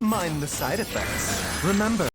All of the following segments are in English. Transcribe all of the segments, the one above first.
Mind the side effects. Remember.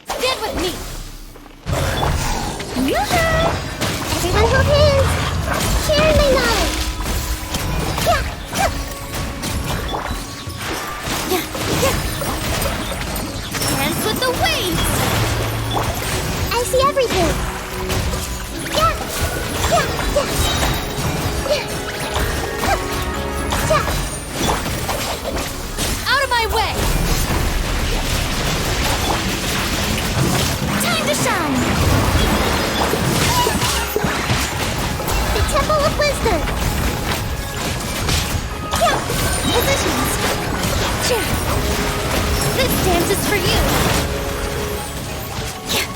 Stand with me! Yoo-hoo! Everyone hold hands! Sharing my knowledge! Yeah! Yeah! Yeah! Hands with the waves! I see everything! Yeah! Yeah! Yeah! Yeah! Yeah! Out of my way! Time to shine! The Temple of Wisdom! Yeah! Positions! Yeah! This dance is for you! Yeah!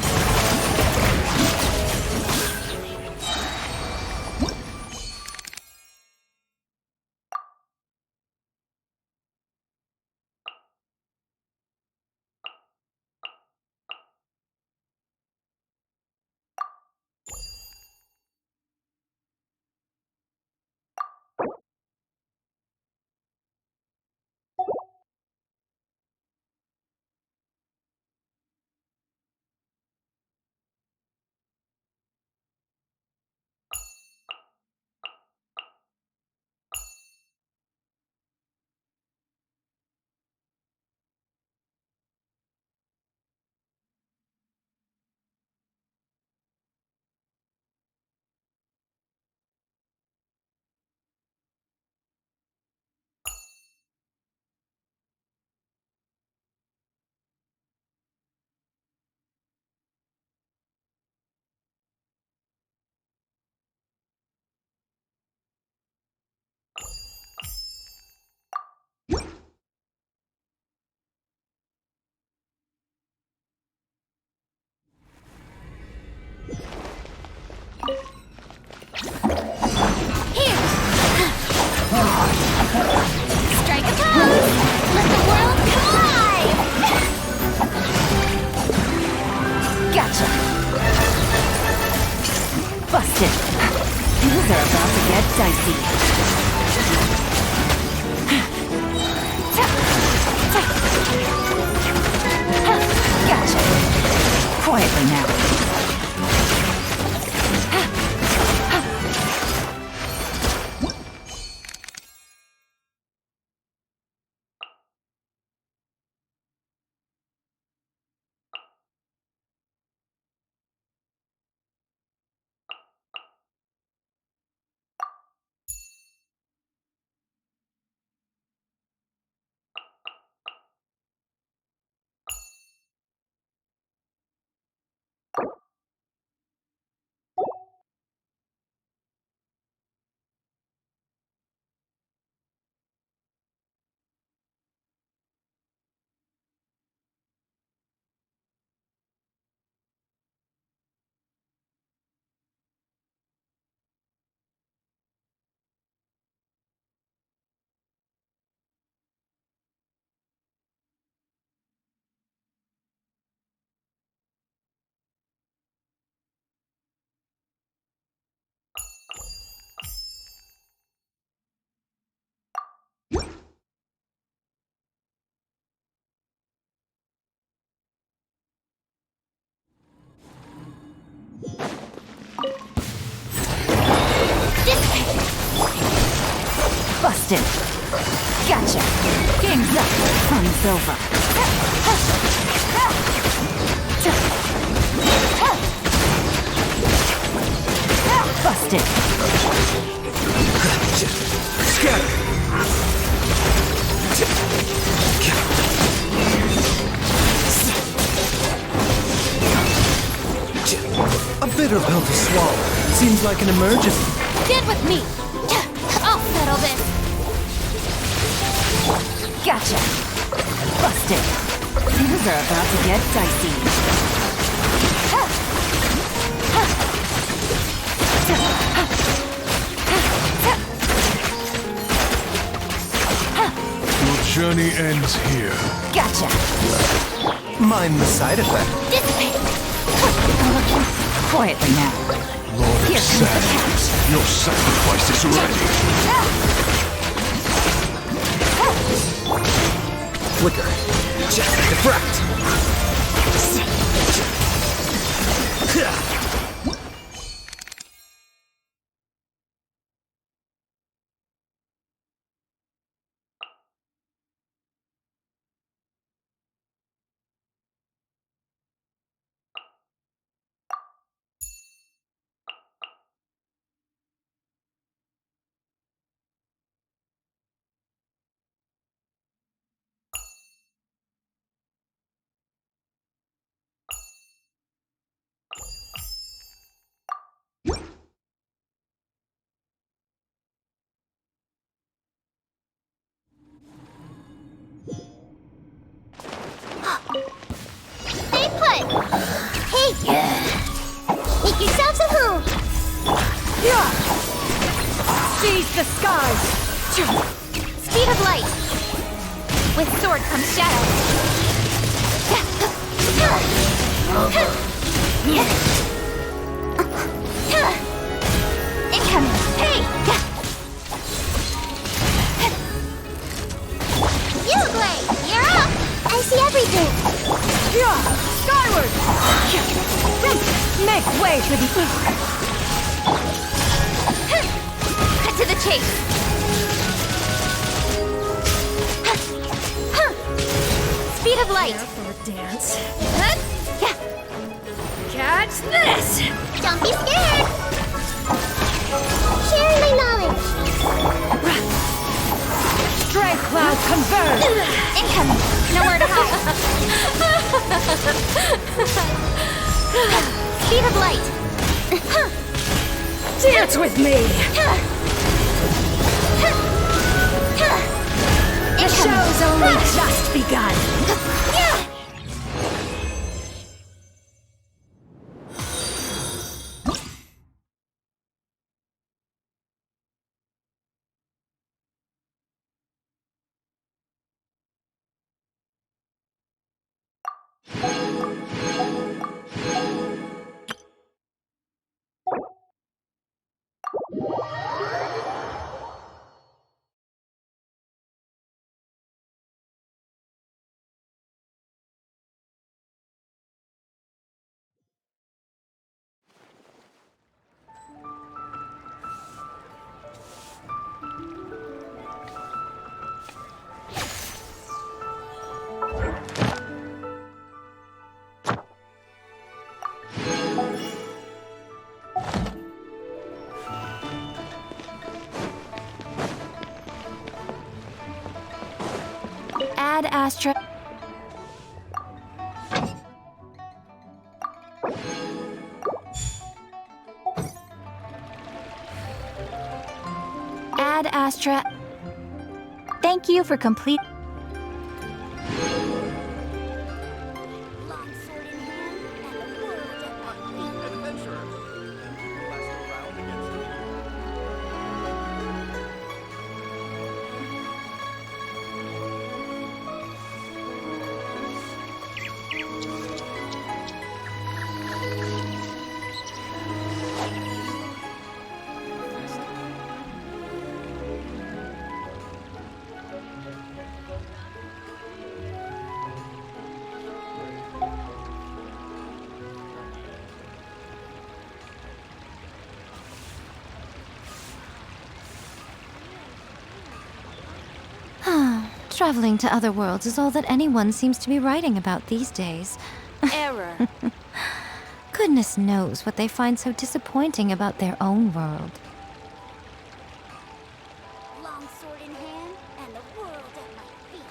Busted. Things are about to get dicey. Gotcha. Quietly now. Busted. Gotcha. Game's up. Fun's over. Busted. Scatter! A bitter pill to swallow. Seems like an emergency. Stand with me. I'll settle this. Gotcha. Busted. Things are about to get dicey. Your journey ends here. Gotcha. Mind the side effect. Dissipate. Quietly now. Lord of Here comes the Sand, catch. your sacrifice is ready. Flicker. Diffract. Stay put! Hey! Make yourselves a home! Seize the skies! Speed of light! With sword comes shadow! Incoming! Hey! You, Blade! You're up! I see everything! Skyward! Make way for the east! Cut to the chase! Speed of light! For a dance. Catch this! Don't be scared! Sharing my knowledge! Stray cloud converge! Incoming! Nowhere to hide! Speed of light! Dance with me! The show's only just begun! Ad Astra. Ad Astra. Thank you for complete. Traveling to other worlds is all that anyone seems to be writing about these days. Error. Goodness knows what they find so disappointing about their own world. Long sword in hand and the world at my feet.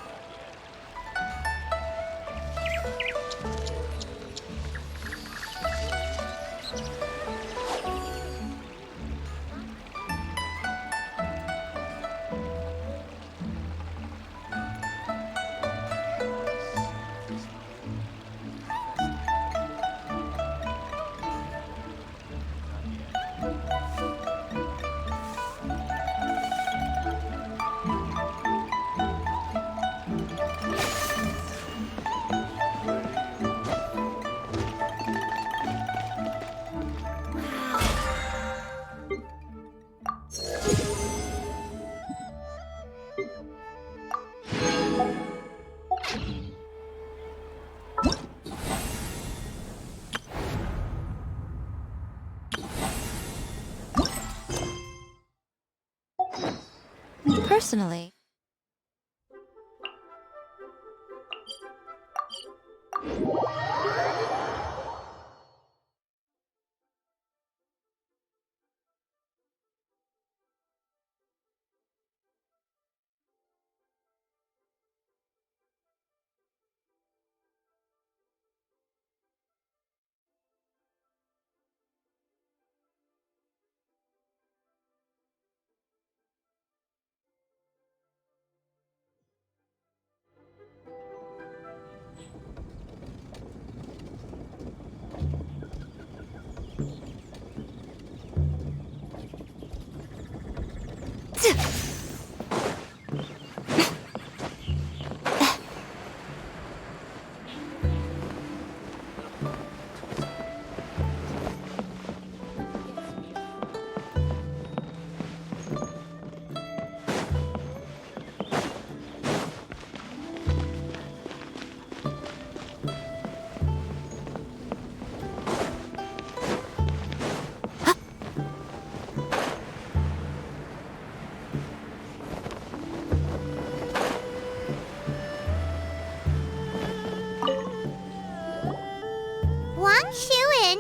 Personally,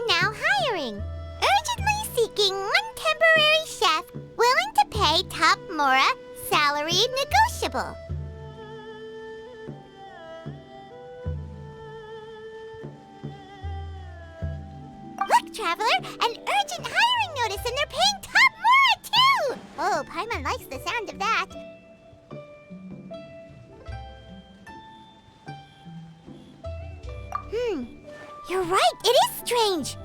Now hiring. Urgently seeking one temporary chef willing to pay top Mora salary negotiable. Look, Traveler, an urgent hiring notice and they're paying top Mora too! Oh, Paimon likes the sound of that. You're right, it is strange.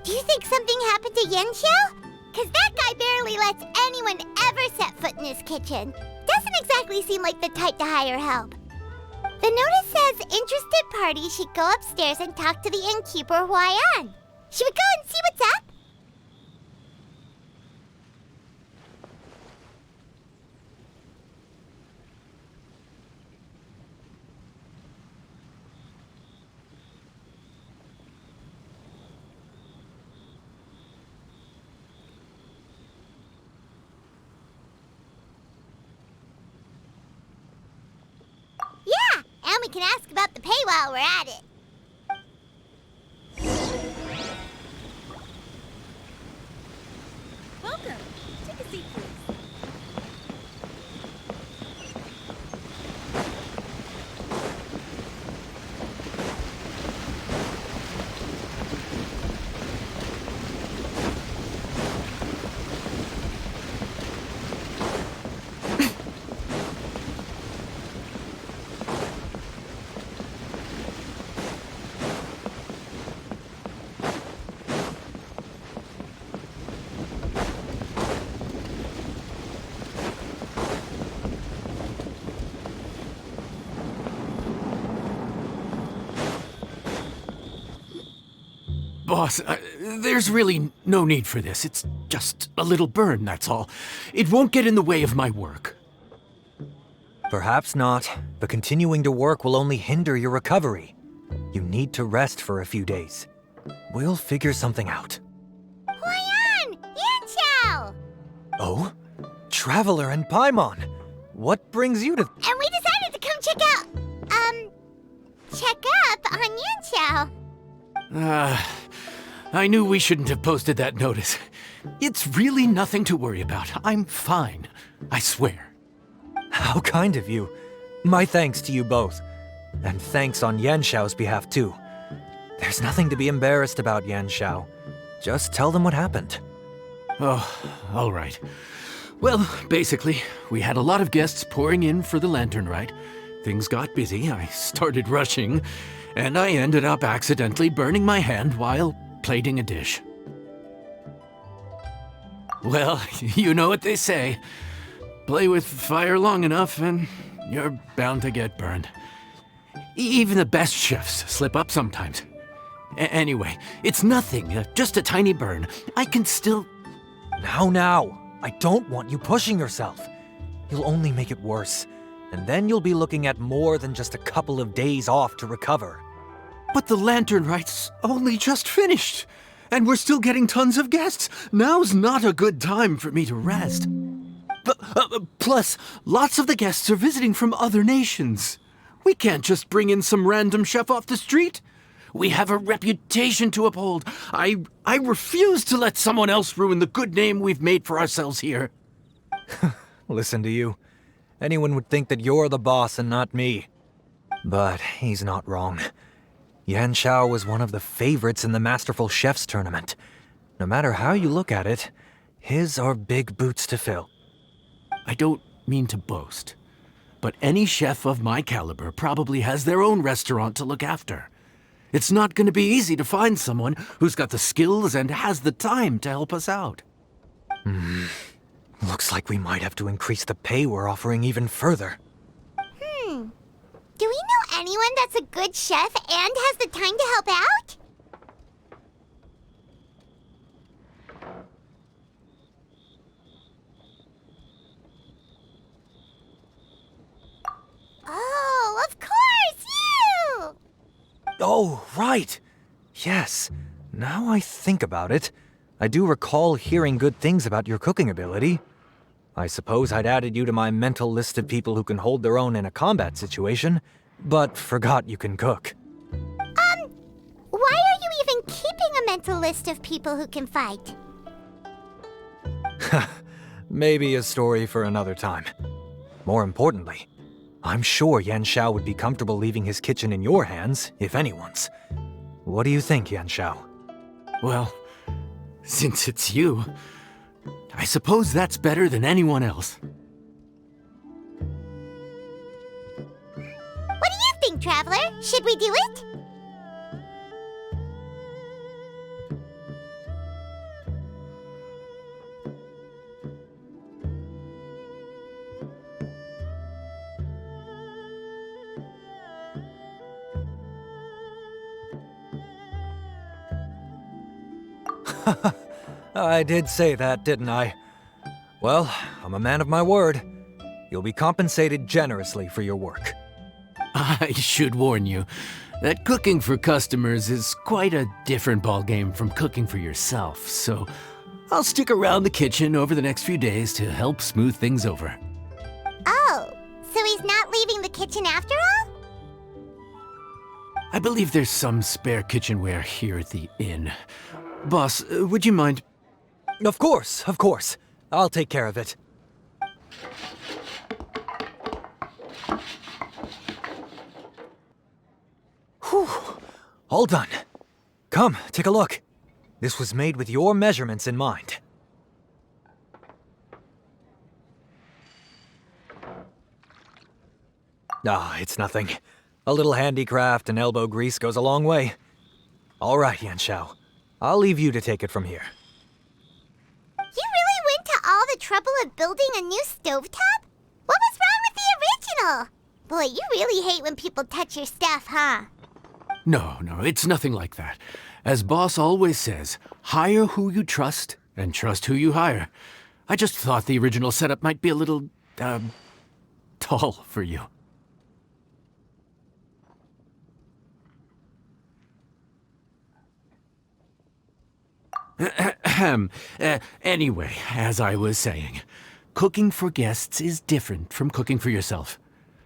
Do you think something happened to Yenshou? Cause that guy barely lets anyone ever set foot in his kitchen. Doesn't exactly seem like the type to hire help. The notice says interested parties should go upstairs and talk to the innkeeper Huayan. Should we go and see what's up? Yeah, and we can ask about the pay while we're at it. Welcome. Take a seat, please. Boss, there's really no need for this. It's just a little burn, that's all. It won't get in the way of my work. Perhaps not, but continuing to work will only hinder your recovery. You need to rest for a few days. We'll figure something out. Huayan! Yanxiao! Oh? Traveler and Paimon! What brings you to... And we decided to come check up on Yanxiao. I knew we shouldn't have posted that notice. It's really nothing to worry about. I'm fine. I swear. How kind of you. My thanks to you both. And thanks on Yanxiao's behalf, too. There's nothing to be embarrassed about, Yanxiao. Just tell them what happened. Oh, all right. Well, basically, we had a lot of guests pouring in for the lantern rite. Things got busy, I started rushing, and I ended up accidentally burning my hand while plating a dish. Well, you know what they say. Play with fire long enough and you're bound to get burned. Even the best chefs slip up sometimes. Anyway, it's nothing, just a tiny burn. I can still... Now, I don't want you pushing yourself. You'll only make it worse, and then you'll be looking at more than just a couple of days off to recover. But the lantern rite's only just finished, and we're still getting tons of guests. Now's not a good time for me to rest. Plus, lots of the guests are visiting from other nations. We can't just bring in some random chef off the street. We have a reputation to uphold. I refuse to let someone else ruin the good name we've made for ourselves here. Listen to you. Anyone would think that you're the boss and not me. But he's not wrong. Yanxiao was one of the favorites in the Masterful Chefs tournament. No matter how you look at it, his are big boots to fill. I don't mean to boast, but any chef of my caliber probably has their own restaurant to look after. It's not going to be easy to find someone who's got the skills and has the time to help us out. Looks like we might have to increase the pay we're offering even further. Do we know anyone that's a good chef and has the time to help out? Oh, of course, you! Oh, right. Yes. Now I think about it, I do recall hearing good things about your cooking ability. I suppose I'd added you to my mental list of people who can hold their own in a combat situation, but forgot you can cook. Why are you even keeping a mental list of people who can fight? Maybe a story for another time. More importantly, I'm sure Yanxiao would be comfortable leaving his kitchen in your hands, if anyone's. What do you think, Yanxiao? Well, since it's you, I suppose that's better than anyone else. What do you think, Traveler? Should we do it? I did say that, didn't I? Well, I'm a man of my word. You'll be compensated generously for your work. I should warn you that cooking for customers is quite a different ballgame from cooking for yourself, so I'll stick around the kitchen over the next few days to help smooth things over. Oh, so he's not leaving the kitchen after all? I believe there's some spare kitchenware here at the inn. Boss, would you mind? Of course, of course. I'll take care of it. Whew. All done. Come, take a look. This was made with your measurements in mind. Ah, it's nothing. A little handicraft and elbow grease goes a long way. All right, Yanxiao. I'll leave you to take it from here. You really went to all the trouble of building a new stovetop? What was wrong with the original? Boy, you really hate when people touch your stuff, huh? No, it's nothing like that. As boss always says, hire who you trust and trust who you hire. I just thought the original setup might be a little, tall for you. Anyway, as I was saying, cooking for guests is different from cooking for yourself.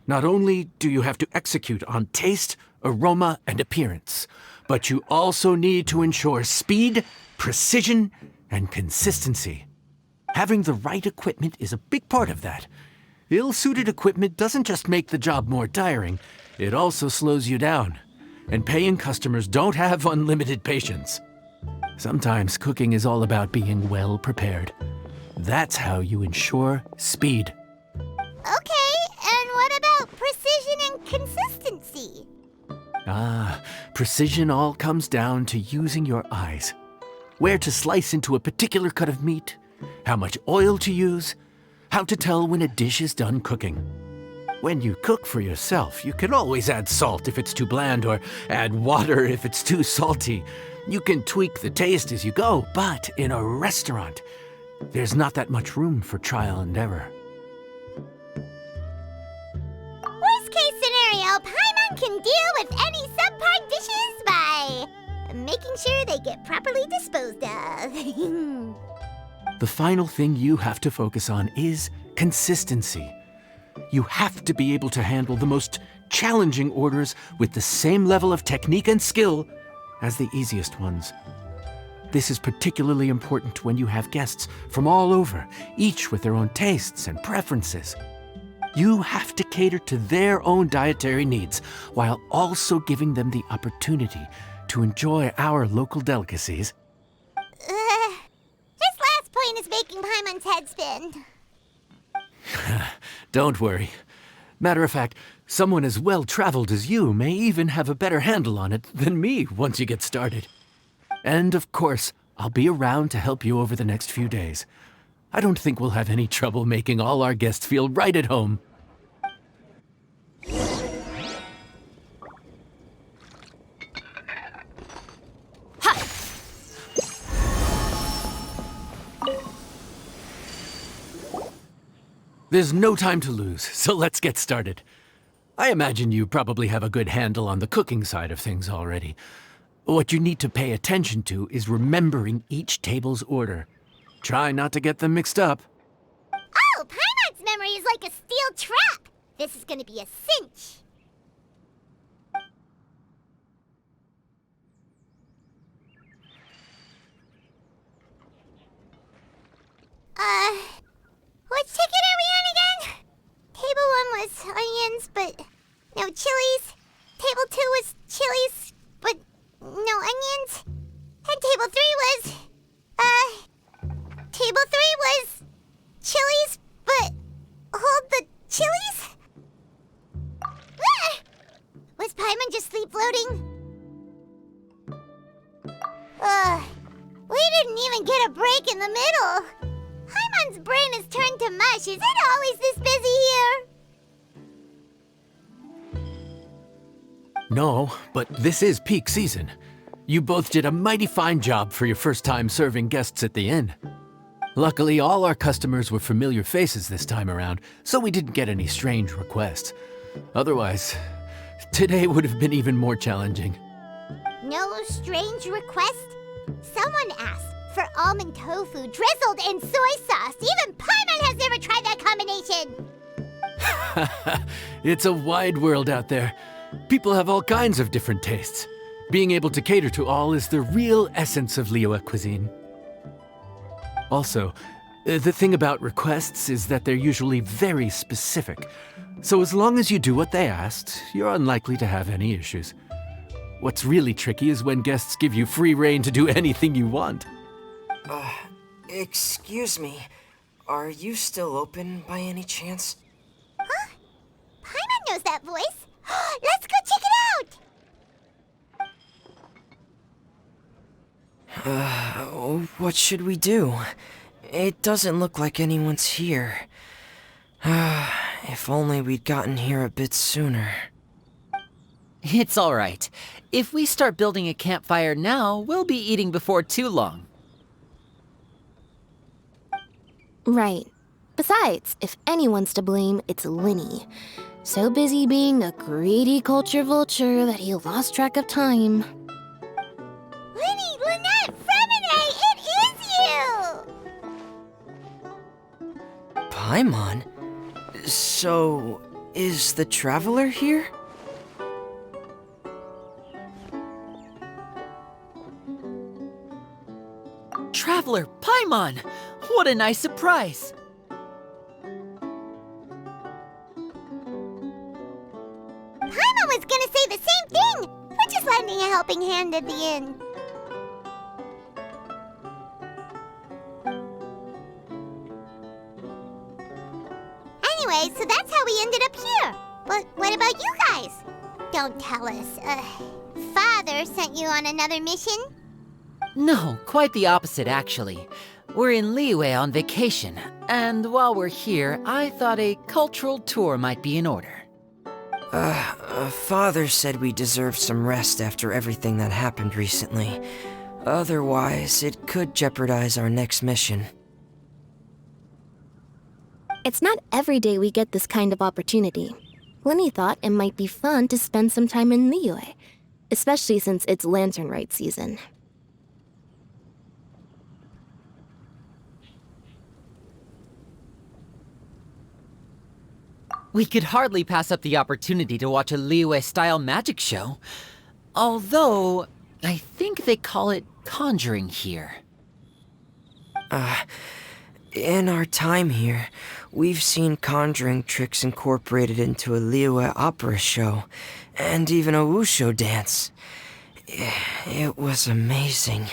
Not only do you have to execute on taste, aroma, and appearance, but you also need to ensure speed, precision, and consistency. Having the right equipment is a big part of that. Ill-suited equipment doesn't just make the job more tiring, it also slows you down. And paying customers don't have unlimited patience. Sometimes cooking is all about being well prepared. That's how you ensure speed. Okay, and what about precision and consistency? Precision all comes down to using your eyes. Where to slice into a particular cut of meat, how much oil to use, how to tell when a dish is done cooking. When you cook for yourself, you can always add salt if it's too bland or add water if it's too salty. You can tweak the taste as you go, but in a restaurant, there's not that much room for trial and error. Worst case scenario, Paimon can deal with any subpar dishes by making sure they get properly disposed of. The final thing you have to focus on is consistency. You have to be able to handle the most challenging orders with the same level of technique and skill as the easiest ones. This is particularly important when you have guests from all over, each with their own tastes and preferences. You have to cater to their own dietary needs while also giving them the opportunity to enjoy our local delicacies. This last point is making Paimon's head spin. Don't worry. Matter of fact, someone as well-traveled as you may even have a better handle on it than me once you get started. And of course, I'll be around to help you over the next few days. I don't think we'll have any trouble making all our guests feel right at home. There's no time to lose, so let's get started. I imagine you probably have a good handle on the cooking side of things already. What you need to pay attention to is remembering each table's order. Try not to get them mixed up. Oh, Paimon's memory is like a steel trap. This is gonna be a cinch. Which ticket are we on again? Table 1 was onions, but no chilies. Table 2 was chilies, but no onions. And table 3 was, table 3 was chilies, but hold the chilies? Ah! Was Paimon just sleep floating? We didn't even get a break in the middle. Paimon's brain has turned to mush. Is it always this busy here? No, but this is peak season. You both did a mighty fine job for your first time serving guests at the inn. Luckily, all our customers were familiar faces this time around, so we didn't get any strange requests. Otherwise, today would have been even more challenging. No strange request? Someone asked for almond tofu drizzled in soy sauce. Even Paimon has never tried that combination. It's a wide world out there. People have all kinds of different tastes. Being able to cater to all is the real essence of Liyue cuisine. Also, the thing about requests is that they're usually very specific. So as long as you do what they asked, you're unlikely to have any issues. What's really tricky is when guests give you free rein to do anything you want. Excuse me. Are you still open by any chance? Huh? Paimon knows that voice. Let's go check it out! What should we do? It doesn't look like anyone's here. If only we'd gotten here a bit sooner. It's all right. If we start building a campfire now, we'll be eating before too long. Right. Besides, if anyone's to blame, it's Linny. So busy being a greedy culture vulture that he lost track of time. Linny, Lynette, Fremine, it is you! Paimon? So, is the Traveler here? Traveler, Paimon! What a nice surprise! Paimon was gonna say the same thing! We're just lending a helping hand at the end. Anyway, so that's how we ended up here. But what about you guys? Don't tell us. Father sent you on another mission? No, quite the opposite, actually. We're in Liyue on vacation, and while we're here, I thought a cultural tour might be in order. Father said we deserved some rest after everything that happened recently. Otherwise, it could jeopardize our next mission. It's not every day we get this kind of opportunity. Linny thought it might be fun to spend some time in Liyue, especially since it's Lantern Rite season. We could hardly pass up the opportunity to watch a Liyue-style magic show. Although, I think they call it conjuring here. In our time here, we've seen conjuring tricks incorporated into a Liyue opera show, and even a wushu dance. It was amazing.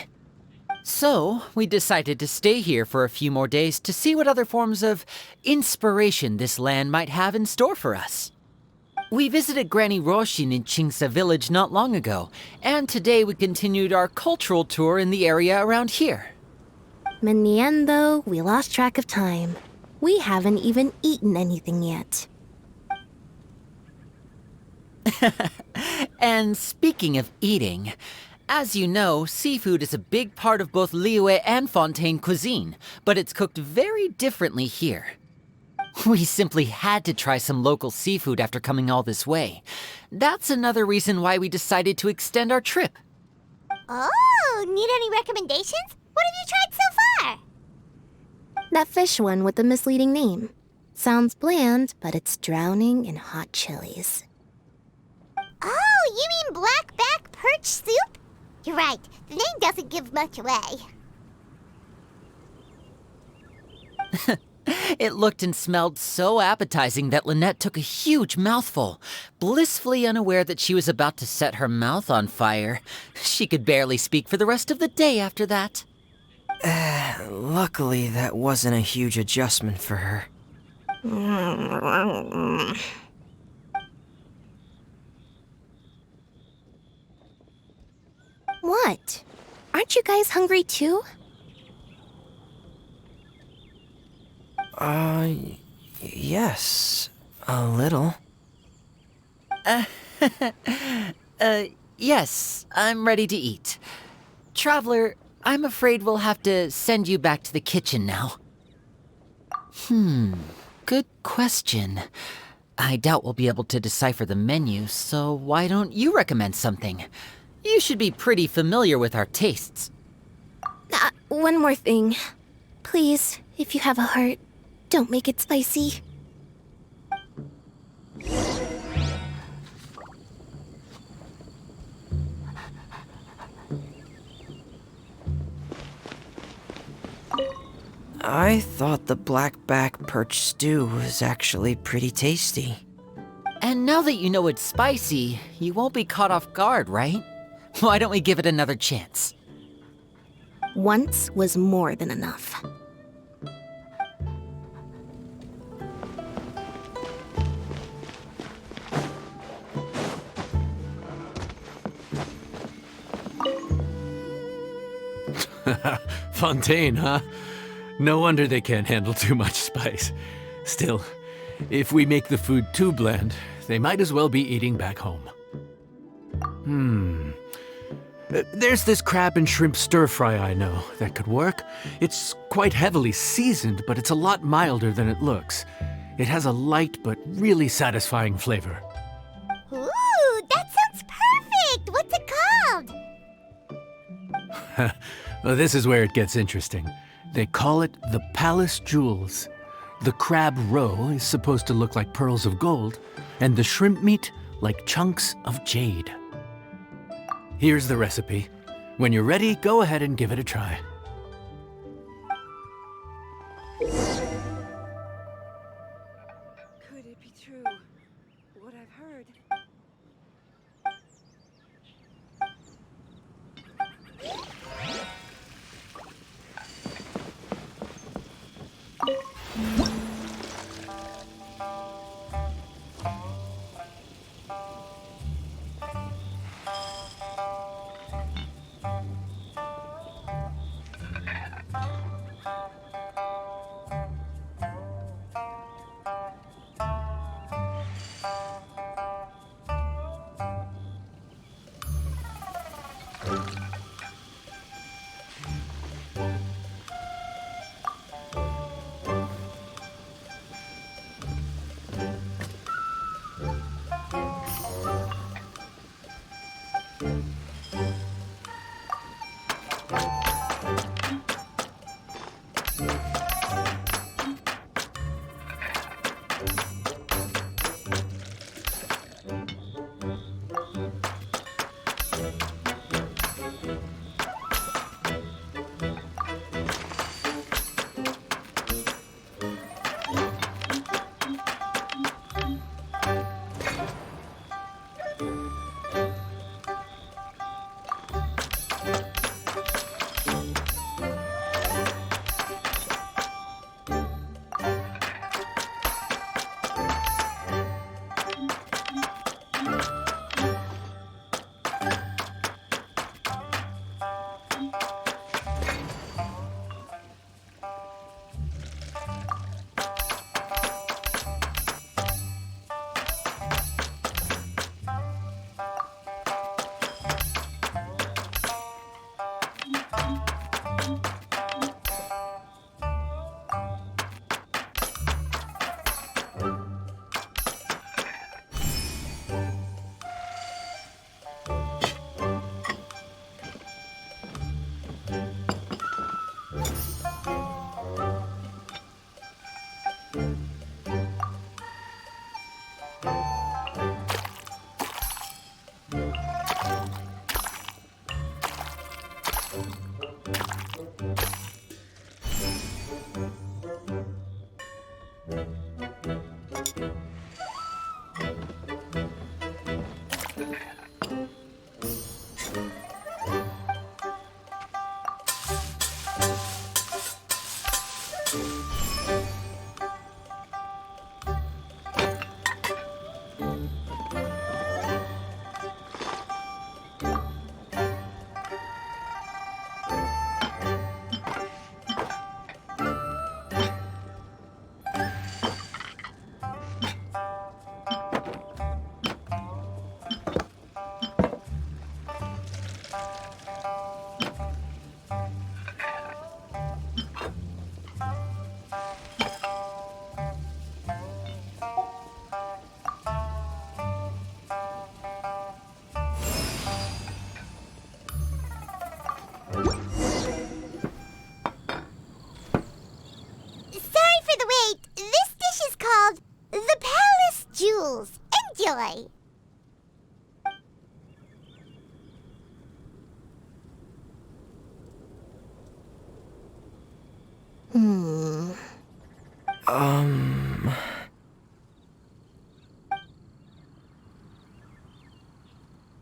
So, we decided to stay here for a few more days to see what other forms of inspiration this land might have in store for us. We visited Granny Roshin in Chingsa village not long ago, and today we continued our cultural tour in the area around here. In the end, though, we lost track of time. We haven't even eaten anything yet. And speaking of eating, as you know, seafood is a big part of both Liyue and Fontaine cuisine, but it's cooked very differently here. We simply had to try some local seafood after coming all this way. That's another reason why we decided to extend our trip. Oh, need any recommendations? What have you tried so far? That fish one with the misleading name. Sounds bland, but it's drowning in hot chilies. Oh, you mean blackback perch soup? You're right, the name doesn't give much away. It looked and smelled so appetizing that Lynette took a huge mouthful, blissfully unaware that she was about to set her mouth on fire. She could barely speak for the rest of the day after that. Luckily, that wasn't a huge adjustment for her. What? Aren't you guys hungry too? Yes, a little. Yes, I'm ready to eat. Traveler, I'm afraid we'll have to send you back to the kitchen now. Good question. I doubt we'll be able to decipher the menu, so why don't you recommend something? You should be pretty familiar with our tastes. One more thing. Please, if you have a heart, don't make it spicy. I thought the blackback perch stew was actually pretty tasty. And now that you know it's spicy, you won't be caught off guard, right? Why don't we give it another chance? Once was more than enough. Fontaine, huh? No wonder they can't handle too much spice. Still, if we make the food too bland, they might as well be eating back home. There's this crab and shrimp stir-fry I know that could work. It's quite heavily seasoned, but it's a lot milder than it looks. It has a light but really satisfying flavor. Ooh, that sounds perfect! What's it called? Well, this is where it gets interesting. They call it the Palace Jewels. The crab roe is supposed to look like pearls of gold, and the shrimp meat like chunks of jade. Here's the recipe. When you're ready, go ahead and give it a try. Could it be true? What I've heard. Sorry for the wait. This dish is called the Palace Jewels. Enjoy!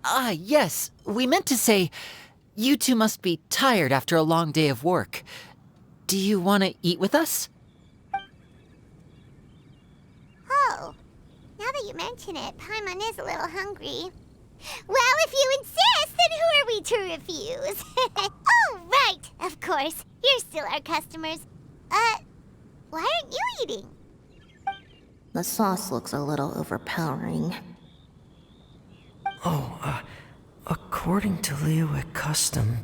Ah, yes. We meant to say, you two must be tired after a long day of work. Do you want to eat with us? Oh, now that you mention it, Paimon is a little hungry. Well, if you insist, then who are we to refuse? Oh, right, of course. You're still our customers. Why aren't you eating? The sauce looks a little overpowering. Oh, According to Liyue custom,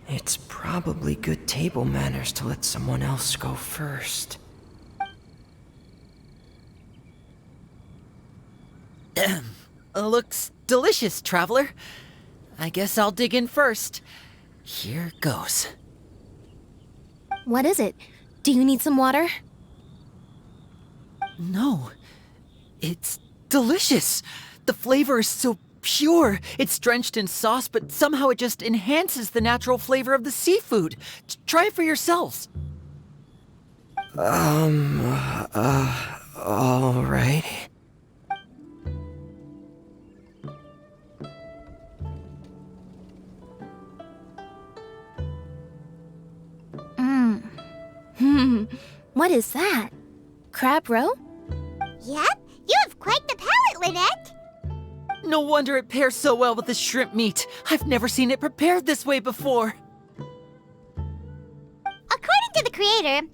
it's probably good table manners to let someone else go first. Looks delicious, traveler. I guess I'll dig in first. Here goes. What is it? Do you need some water? No, it's delicious. The flavor is so pure. It's drenched in sauce, but somehow it just enhances the natural flavor of the seafood. Try it for yourselves. All right. What is that? Crab roe? Yep, you have quite the palate, Lynette. No wonder it pairs so well with the shrimp meat. I've never seen it prepared this way before. According to the creator,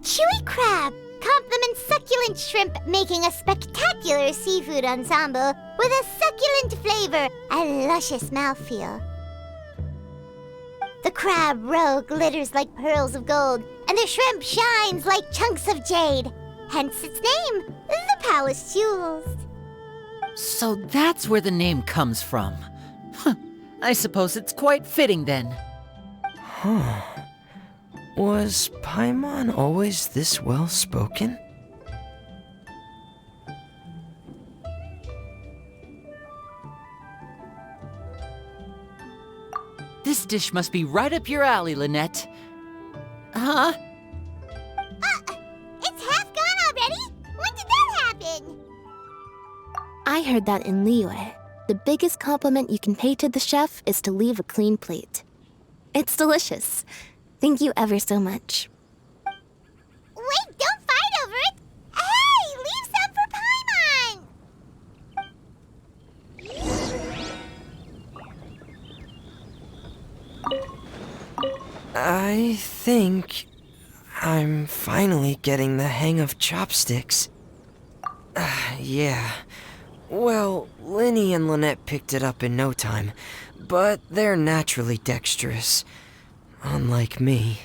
chewy crab complements succulent shrimp, making a spectacular seafood ensemble with a succulent flavor and luscious mouthfeel. The crab roe glitters like pearls of gold, and the shrimp shines like chunks of jade. Hence its name, the Palace Jewels. So that's where the name comes from. Huh. I suppose it's quite fitting then. Was Paimon always this well spoken? This dish must be right up your alley, Lynette. Huh? It's half gone already? When did that happen? I heard that in Liyue, the biggest compliment you can pay to the chef is to leave a clean plate. It's delicious. Thank you ever so much. Wait, don't fight over it! Hey, leave some for Paimon! I think I'm finally getting the hang of chopsticks. Yeah. Well, Linny and Lynette picked it up in no time, but they're naturally dexterous. Unlike me,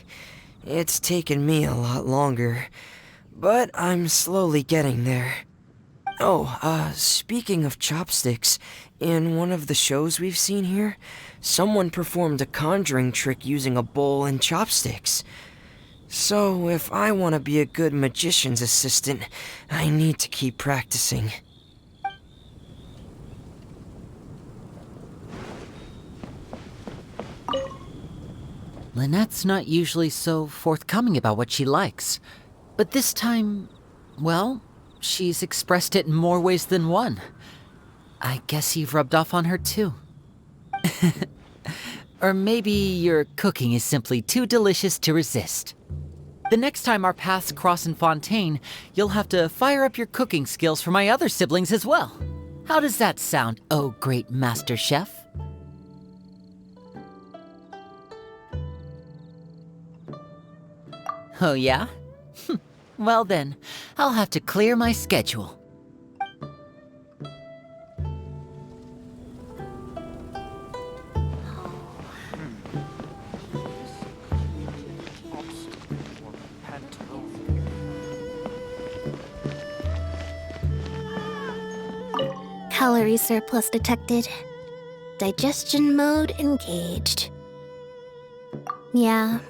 it's taken me a lot longer, but I'm slowly getting there. Oh, speaking of chopsticks, in one of the shows we've seen here, someone performed a conjuring trick using a bowl and chopsticks. So, if I want to be a good magician's assistant, I need to keep practicing. Lynette's not usually so forthcoming about what she likes. But this time, well, she's expressed it in more ways than one. I guess you've rubbed off on her too. Or maybe your cooking is simply too delicious to resist. The next time our paths cross in Fontaine, you'll have to fire up your cooking skills for my other siblings as well. How does that sound, oh great master chef? Oh yeah? Well then, I'll have to clear my schedule. Calorie surplus detected. Digestion mode engaged. Yeah.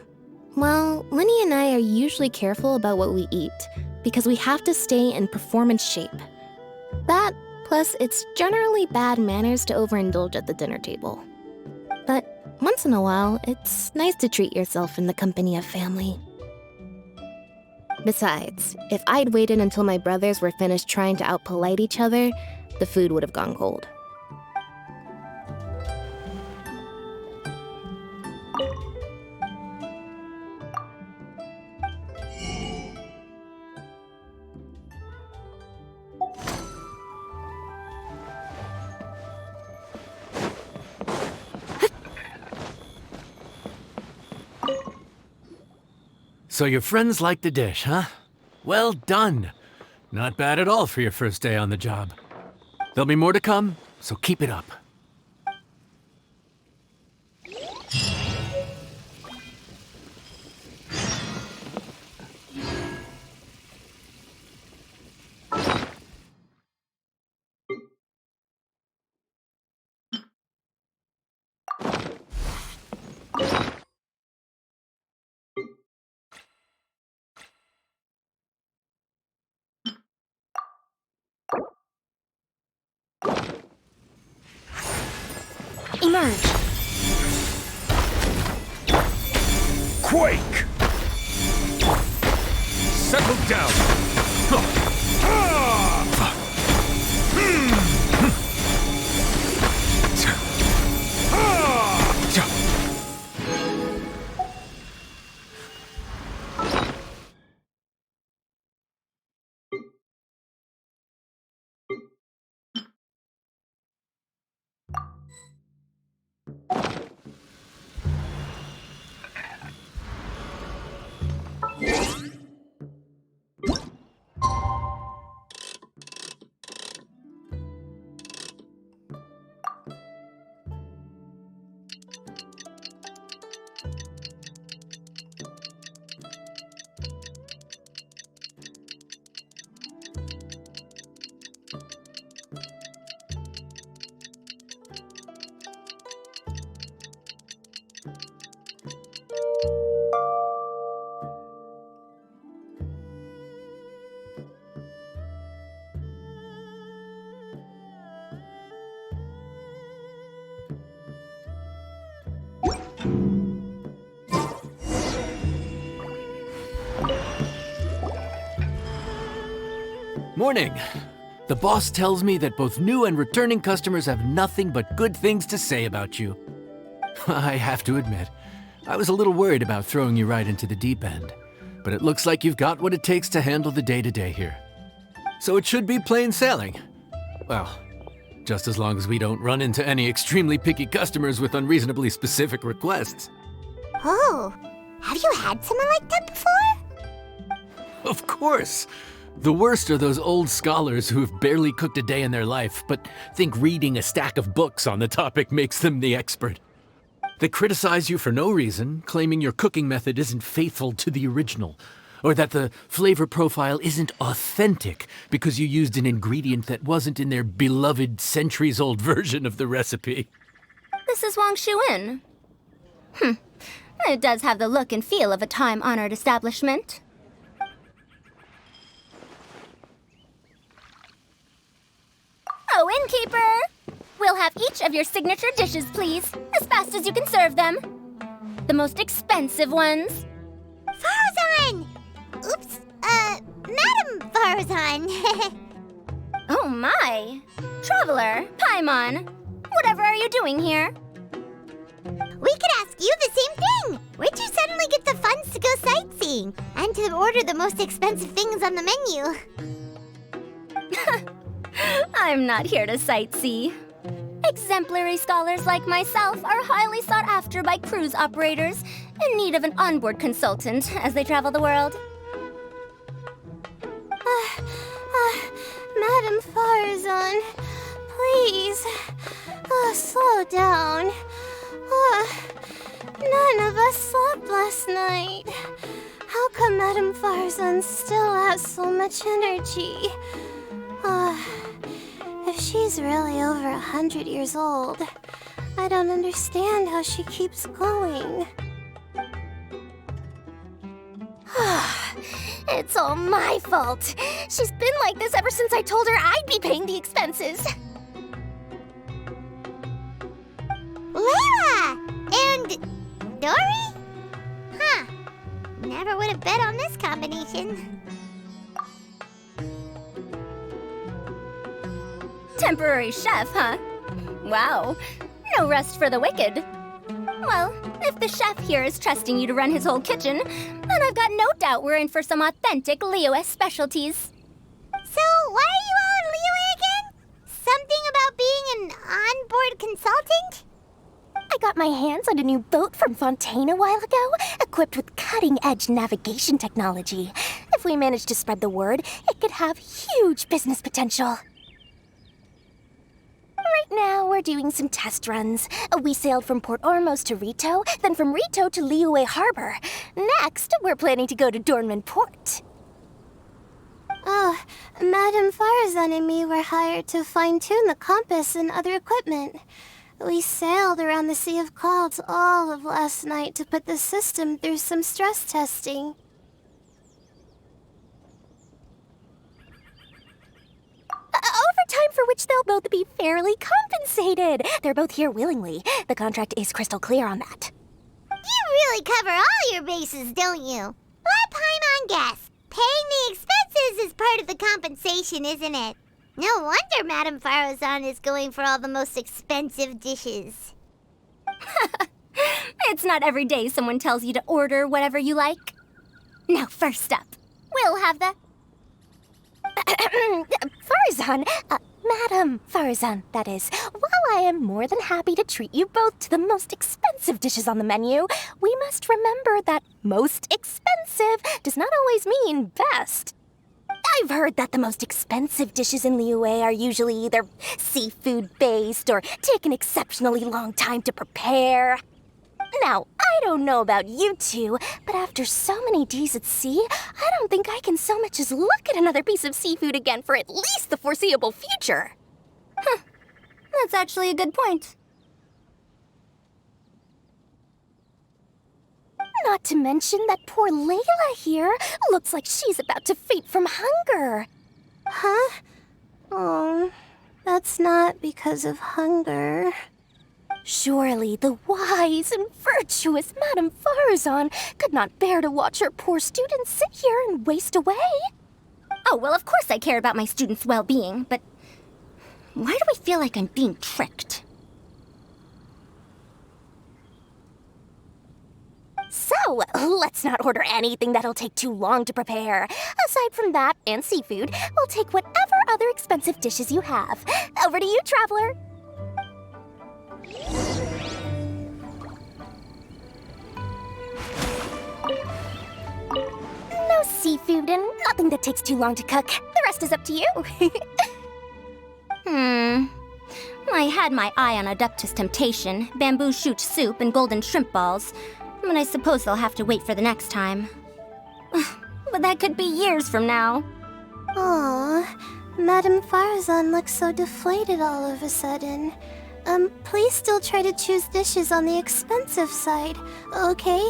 Well, Linny and I are usually careful about what we eat, because we have to stay in performance shape. That, plus it's generally bad manners to overindulge at the dinner table. But once in a while, it's nice to treat yourself in the company of family. Besides, if I'd waited until my brothers were finished trying to out-polite each other, the food would have gone cold. So your friends like the dish, huh? Well done. Not bad at all for your first day on the job. There'll be more to come, so keep it up. Surge! Quake! Settle down! Morning. The boss tells me that both new and returning customers have nothing but good things to say about you. I have to admit, I was a little worried about throwing you right into the deep end, but it looks like you've got what it takes to handle the day-to-day here. So it should be plain sailing. Well, just as long as we don't run into any extremely picky customers with unreasonably specific requests. Oh, have you had someone like that before? Of course! The worst are those old scholars who have barely cooked a day in their life, but think reading a stack of books on the topic makes them the expert. They criticize you for no reason, claiming your cooking method isn't faithful to the original, or that the flavor profile isn't authentic because you used an ingredient that wasn't in their beloved centuries-old version of the recipe. This is Wang Shuin. It does have the look and feel of a time-honored establishment. Oh, innkeeper! We'll have each of your signature dishes, please, as fast as you can serve them. The most expensive ones. Farzan! Oops, Madam Farzan. Oh my! Traveler, Paimon, whatever are you doing here? We could ask you the same thing. Where'd you suddenly get the funds to go sightseeing? And to order the most expensive things on the menu? I'm not here to sightsee. Exemplary scholars like myself are highly sought after by cruise operators in need of an onboard consultant as they travel the world. Madam Farzan, please, slow down. None of us slept last night. How come Madam Farzan still has so much energy? If she's really over 100 years old, I don't understand how she keeps going. It's all my fault. She's been like this ever since I told her I'd be paying the expenses. Layla! And Dory? Huh. Never would have bet on this combination. Temporary chef, huh? Wow. No rest for the wicked. Well, if the chef here is trusting you to run his whole kitchen, then I've got no doubt we're in for some authentic Liyue specialties. So, why are you all in Liyue again? Something about being an onboard consultant? I got my hands on a new boat from Fontaine a while ago, equipped with cutting-edge navigation technology. If we manage to spread the word, it could have huge business potential. Right now, we're doing some test runs. We sailed from Port Ormos to Rito, then from Rito to Liyue Harbor. Next, we're planning to go to Dornman Port. Oh, Madam Farzan and me were hired to fine-tune the compass and other equipment. We sailed around the Sea of Clouds all of last night to put the system through some stress testing. Over overtime for which they'll both be fairly compensated. They're both here willingly. The contract is crystal clear on that. You really cover all your bases, don't you? Let Paimon guess. Paying the expenses is part of the compensation, isn't it? No wonder Madame Farozan is going for all the most expensive dishes. It's not every day someone tells you to order whatever you like. Now, first up, we'll have the... Farazan, Madame Farazan, that is. While I am more than happy to treat you both to the most expensive dishes on the menu, we must remember that most expensive does not always mean best. I've heard that the most expensive dishes in Liyue are usually either seafood-based or take an exceptionally long time to prepare. Now, I don't know about you two, but after so many days at sea, I don't think I can so much as look at another piece of seafood again for at least the foreseeable future. Huh. That's actually a good point. Not to mention that poor Layla here looks like she's about to faint from hunger. Huh? Oh, that's not because of hunger. Surely the wise and virtuous Madame Farazan could not bear to watch her poor students sit here and waste away. Oh, well, of course I care about my students' well-being, but why do I feel like I'm being tricked? So, let's not order anything that'll take too long to prepare. Aside from that and seafood, we'll take whatever other expensive dishes you have. Over to you, traveler. No seafood and nothing that takes too long to cook. The rest is up to you. I had my eye on Adeptus Temptation, bamboo shoot soup, and golden shrimp balls. But I suppose they'll have to wait for the next time. But that could be years from now. Aw, Madame Farazan looks so deflated all of a sudden. Please still try to choose dishes on the expensive side, okay?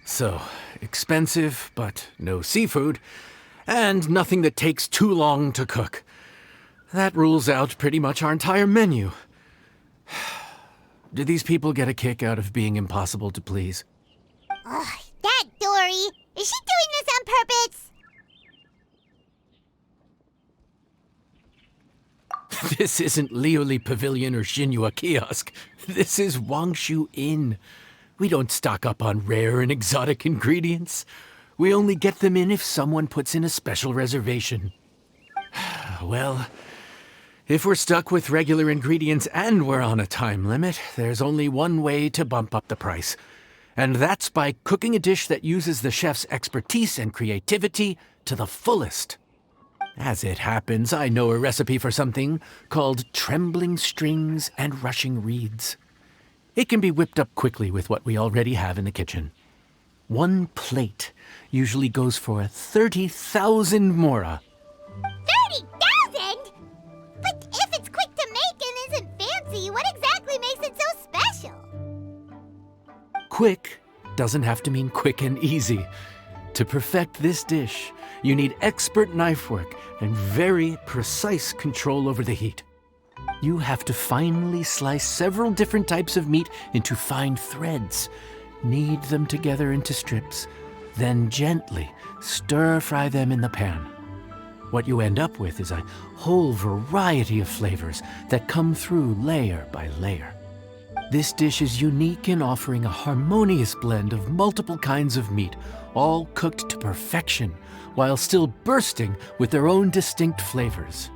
So, expensive, but no seafood, and nothing that takes too long to cook. That rules out pretty much our entire menu. Do these people get a kick out of being impossible to please? Ugh, that Dory! Is she doing this on purpose? This isn't Liuli Pavilion or Xinhua Kiosk. This is Wangshu Inn. We don't stock up on rare and exotic ingredients. We only get them in if someone puts in a special reservation. Well, if we're stuck with regular ingredients and we're on a time limit, there's only one way to bump up the price. And that's by cooking a dish that uses the chef's expertise and creativity to the fullest. As it happens, I know a recipe for something called trembling strings and rushing reeds. It can be whipped up quickly with what we already have in the kitchen. One plate usually goes for 30,000 mora. 30,000? But if it's quick to make and isn't fancy, what exactly makes it so special? Quick doesn't have to mean quick and easy. To perfect this dish, you need expert knife work and very precise control over the heat. You have to finely slice several different types of meat into fine threads, knead them together into strips, then gently stir-fry them in the pan. What you end up with is a whole variety of flavors that come through layer by layer. This dish is unique in offering a harmonious blend of multiple kinds of meat, all cooked to perfection, while still bursting with their own distinct flavors.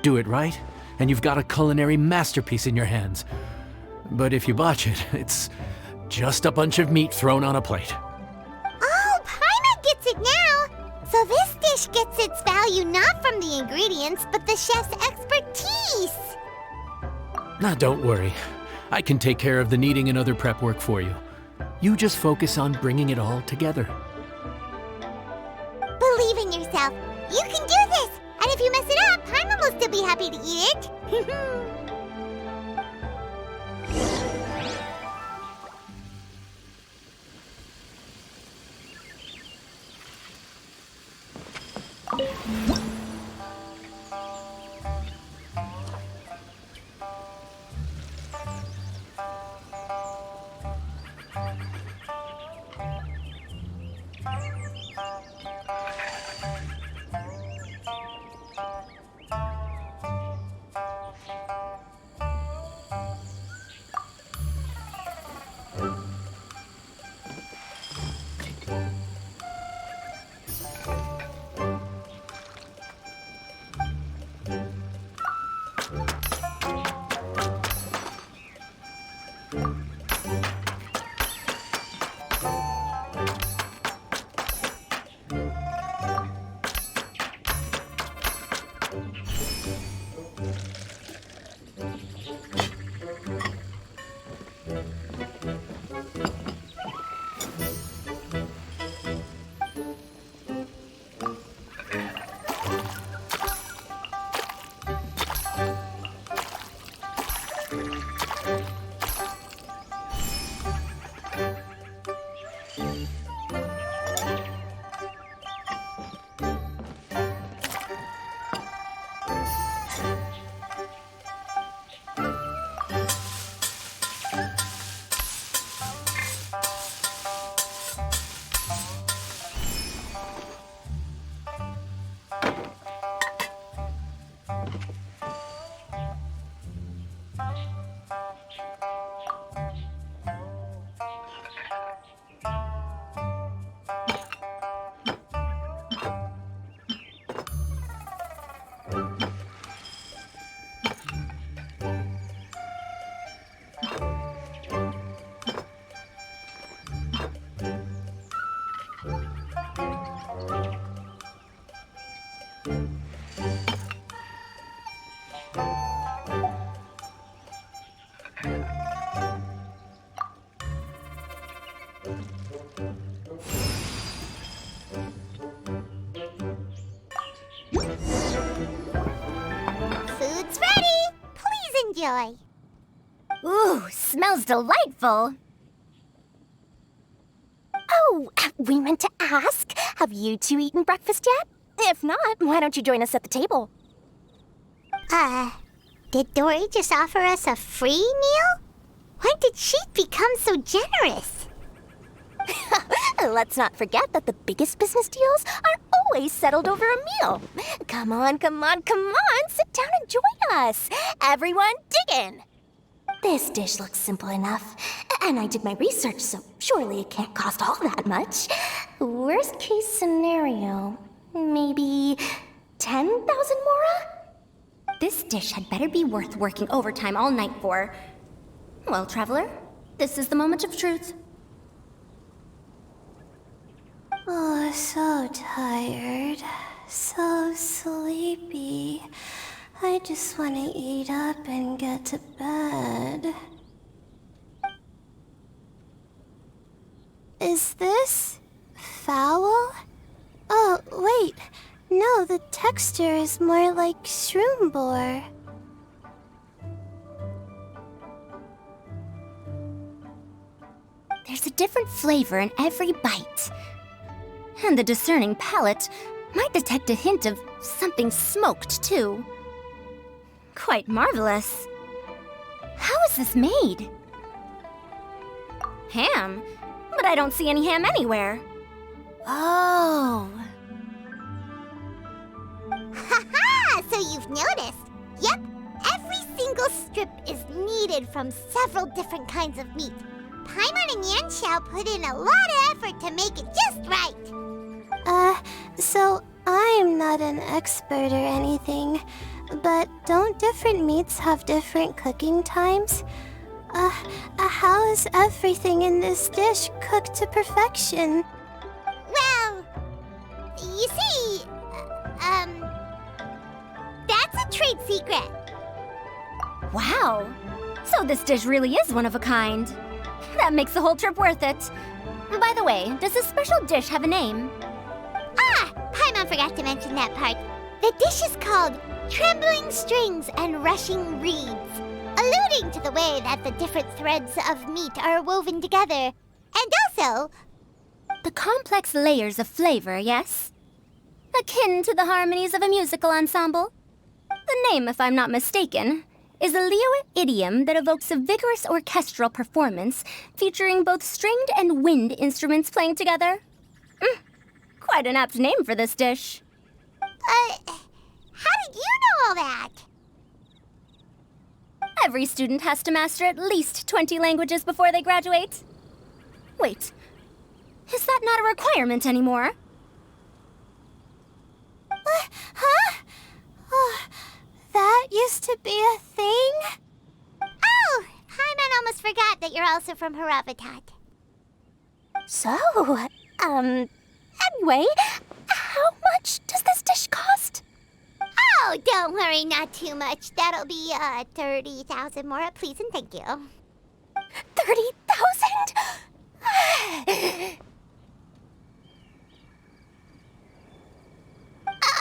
Do it right, and you've got a culinary masterpiece in your hands. But if you botch it, it's just a bunch of meat thrown on a plate. Oh, Paimon gets it now! So this dish gets its value not from the ingredients, but the chef's expertise! Now, don't worry. I can take care of the kneading and other prep work for you. You just focus on bringing it all together. Believe in yourself. You can do this! And if you mess it up, Paimon will still be happy to eat it. Food's ready! Please enjoy. Ooh, smells delightful. Oh, we meant to ask, have you two eaten breakfast yet? If not, why don't you join us at the table? Did Dory just offer us a free meal? When did she become so generous? Let's not forget that the biggest business deals are always settled over a meal. Come on, come on, come on, sit down and join us. Everyone, dig in. This dish looks simple enough, and I did my research, so surely it can't cost all that much. Worst case scenario, maybe 10,000 mora? This dish had better be worth working overtime all night for. Well, traveler, this is the moment of truth. Oh, so tired. So sleepy. I just want to eat up and get to bed. Is this foul? Oh, wait. No, the texture is more like shroom boar. There's a different flavor in every bite. And the discerning palate might detect a hint of something smoked, too. Quite marvelous. How is this made? Ham? But I don't see any ham anywhere. Oh. Haha! So you've noticed. Yep, every single single strip is kneaded from several different kinds of meat. Paimon and Yanxiao put in a lot of effort to make it just right. So I'm not an expert or anything, but don't different meats have different cooking times? How is everything in this dish cooked to perfection? Well, you see, that's a trade secret. Wow. So this dish really is one of a kind. That makes the whole trip worth it. By the way, does this special dish have a name? Paimon forgot to mention that part. The dish is called Trembling Strings and Rushing Reeds, alluding to the way that the different threads of meat are woven together. And also, The complex layers of flavor, yes? Akin to the harmonies of a musical ensemble? The name, if I'm not mistaken, is a Liyue idiom that evokes a vigorous orchestral performance featuring both stringed and wind instruments playing together. Quite an apt name for this dish. how did you know all that? Every student has to master at least 20 languages before they graduate. Wait, is that not a requirement anymore? Huh? Oh, that used to be a thing? Oh, Paimon almost forgot that you're also from Haravatat. So, anyway, how much does this dish cost? Oh, don't worry, not too much. That'll be, 30,000 more, please and thank you. 30,000?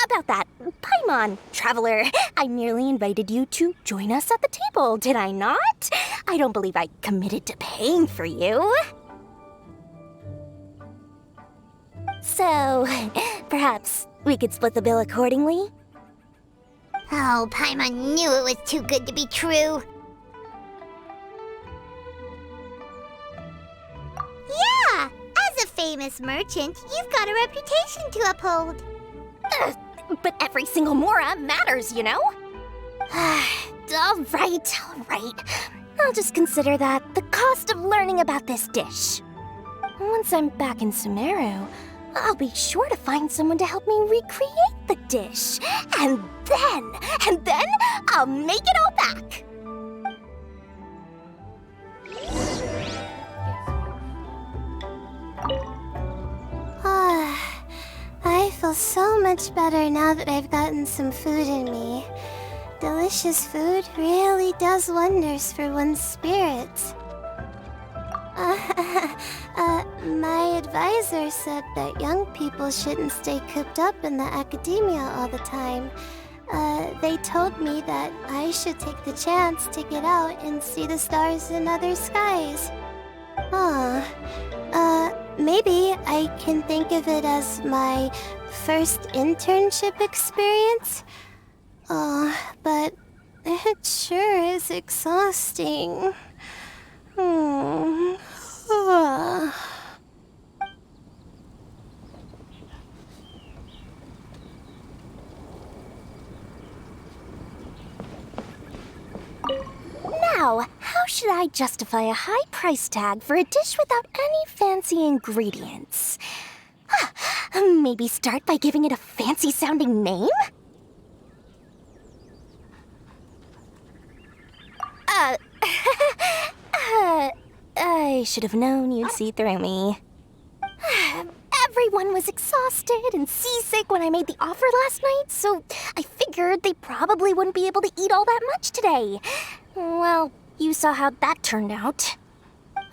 About that, Paimon, traveler, I merely invited you to join us at the table, did I not? I don't believe I committed to paying for you. So, perhaps we could split the bill accordingly? Oh, Paimon knew it was too good to be true. Yeah, as a famous merchant, you've got a reputation to uphold. But every single mora matters, you know? All right. I'll just consider that the cost of learning about this dish. Once I'm back in Sumeru, I'll be sure to find someone to help me recreate the dish. And then I'll make it all back. I feel so much better now that I've gotten some food in me. Delicious food really does wonders for one's spirits. My advisor said that young people shouldn't stay cooped up in the academia all the time. They told me that I should take the chance to get out and see the stars in other skies. Maybe I can think of it as my first internship experience. But it sure is exhausting. Now, how should I justify a high price tag for a dish without any fancy ingredients? Maybe start by giving it a fancy-sounding name? I should have known you'd see through me. Everyone was exhausted and seasick when I made the offer last night, so I figured they probably wouldn't be able to eat all that much today. Well, you saw how that turned out.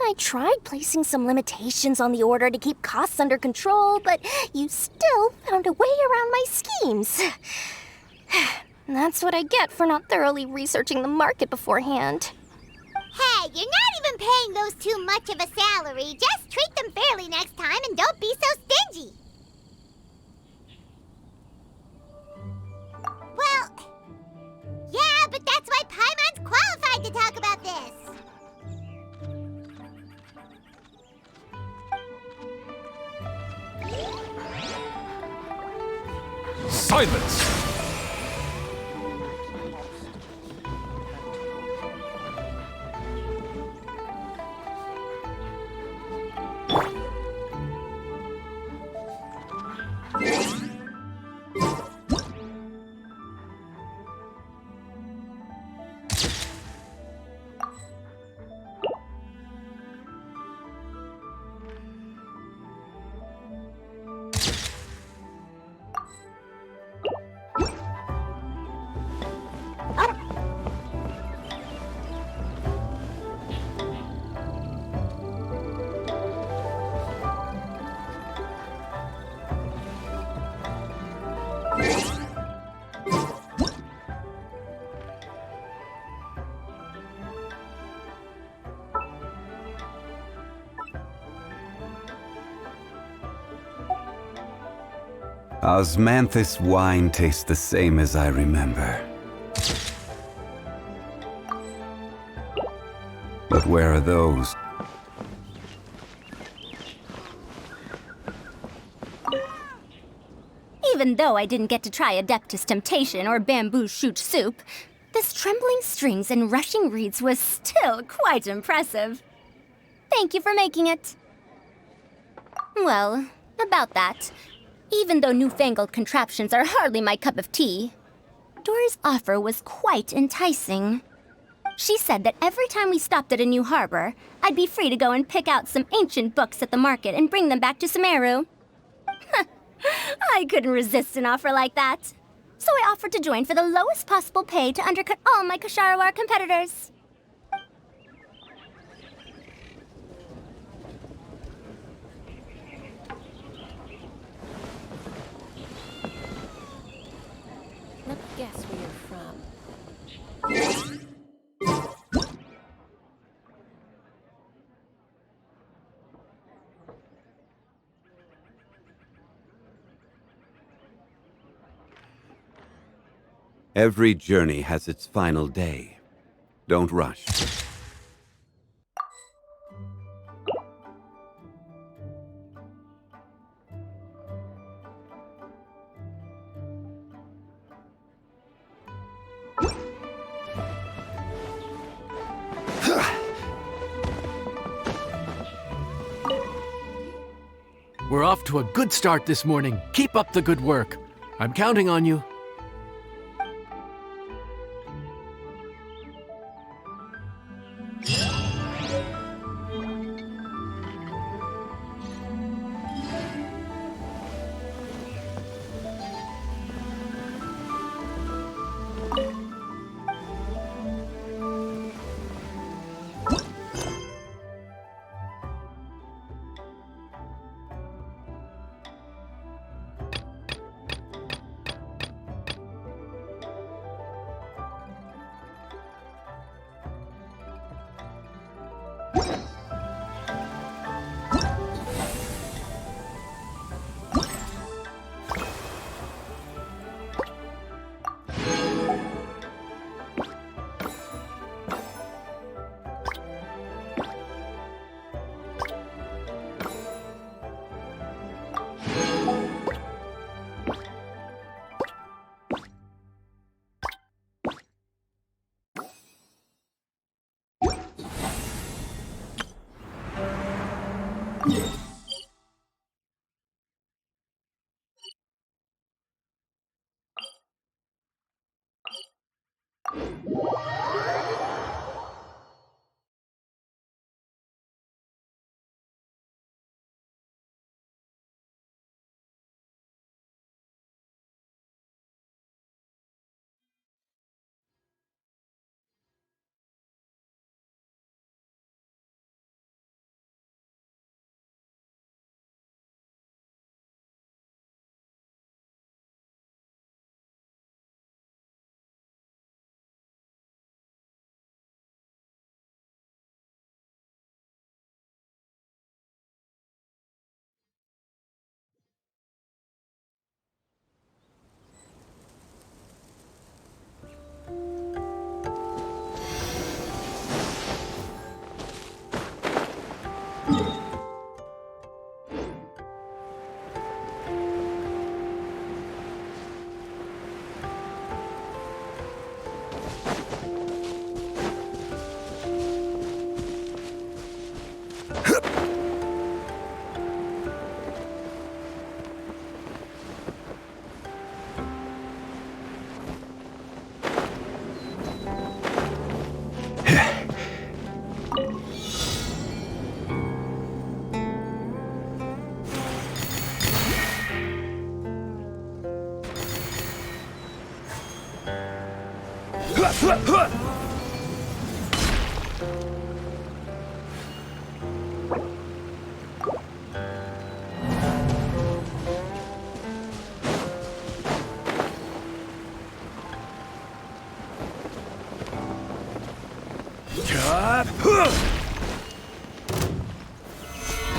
I tried placing some limitations on the order to keep costs under control, but you still found a way around my schemes. That's what I get for not thoroughly researching the market beforehand. Hey, you're not even paying those too much of a salary. Just treat them fairly next time and don't be so stingy. Well, yeah, but that's why Paimon's qualified to talk about this. Silence! Osmanthus wine tastes the same as I remember. But where are those? Even though I didn't get to try Adeptus Temptation or Bamboo Shoot Soup, this trembling strings and rushing reeds was still quite impressive. Thank you for making it. Well, about that, even though newfangled contraptions are hardly my cup of tea, Dory's offer was quite enticing. She said that every time we stopped at a new harbor, I'd be free to go and pick out some ancient books at the market and bring them back to Sumeru. I couldn't resist an offer like that. So I offered to join for the lowest possible pay to undercut all my Ksharawar competitors. Let me guess where you're from. Every journey has its final day. Don't rush. We're off to a good start this morning. Keep up the good work. I'm counting on you.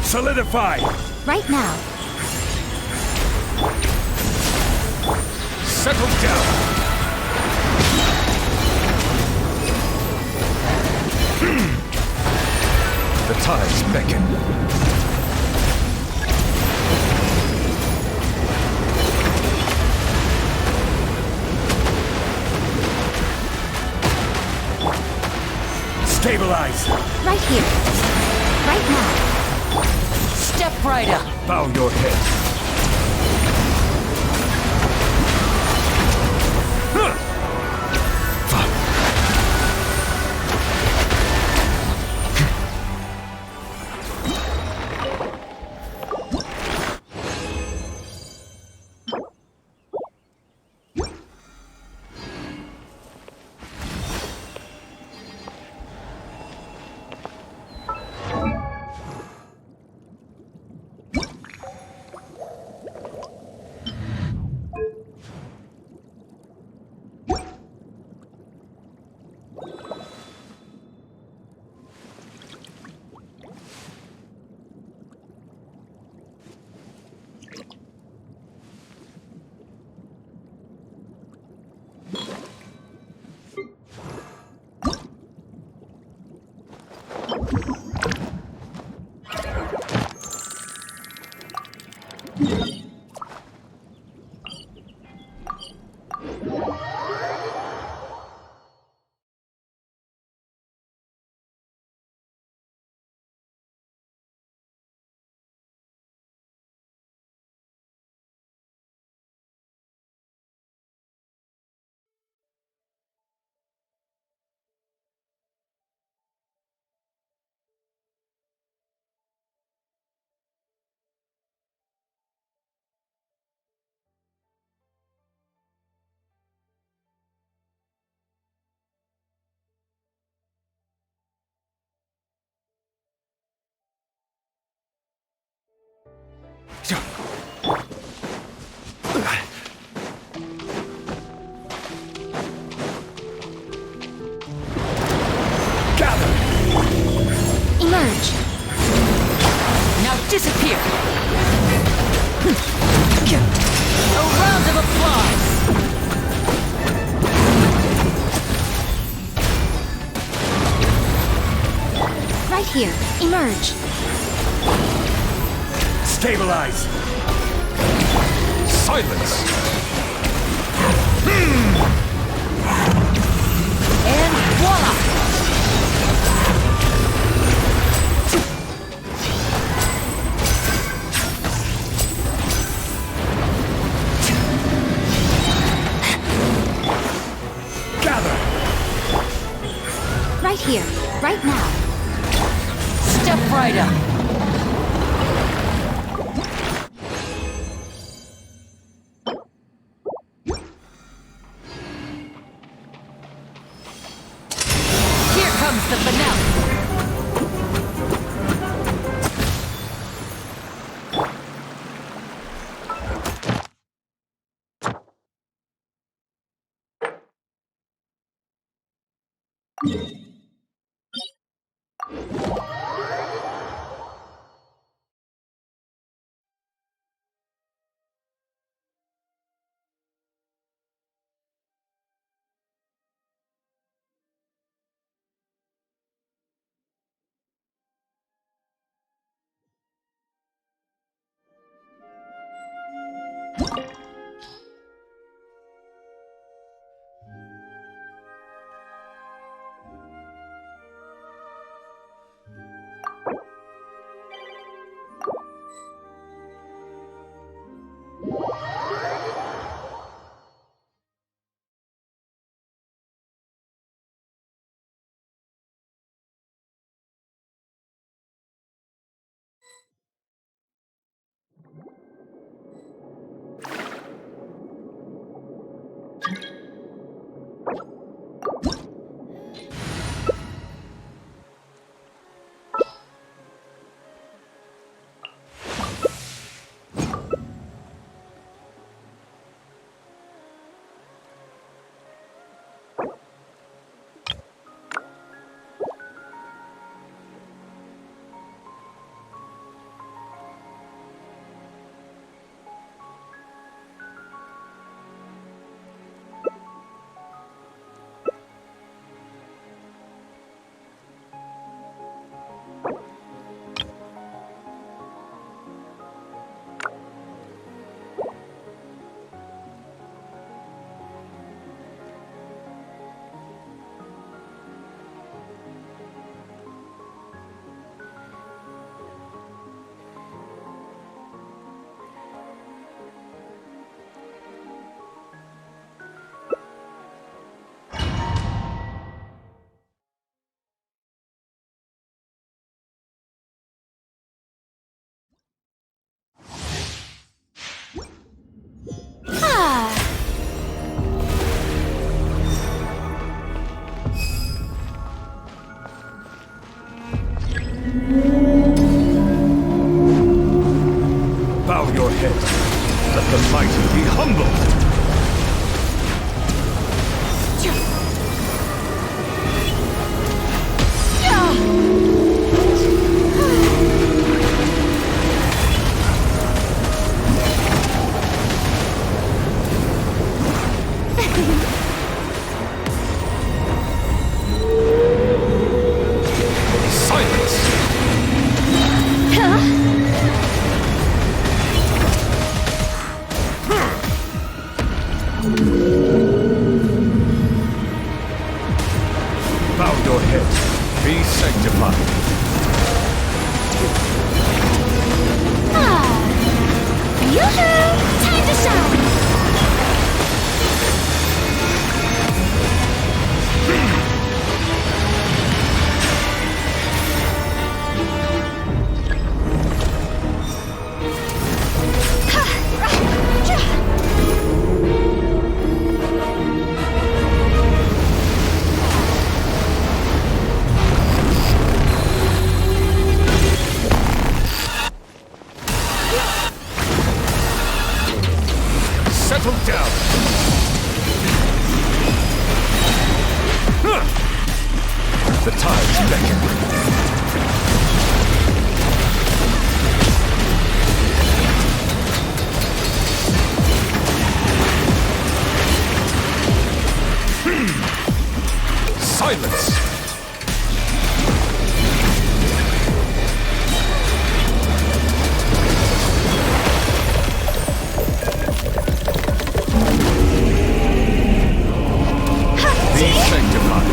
Solidify! Right now. Settle down! The tides beckon. Stabilize! Right here. Right now. Step right up. Bow your head. Emerge. Now disappear. A round of applause. Right here. Emerge. Stabilize! Silence! And voila! Gather! Right here. Right now. Step right up. Here comes the finale. head. Be sanctified. Yoo-hoo! Time to shine! Settle down. The tides beckon. Silence. Be sanctified.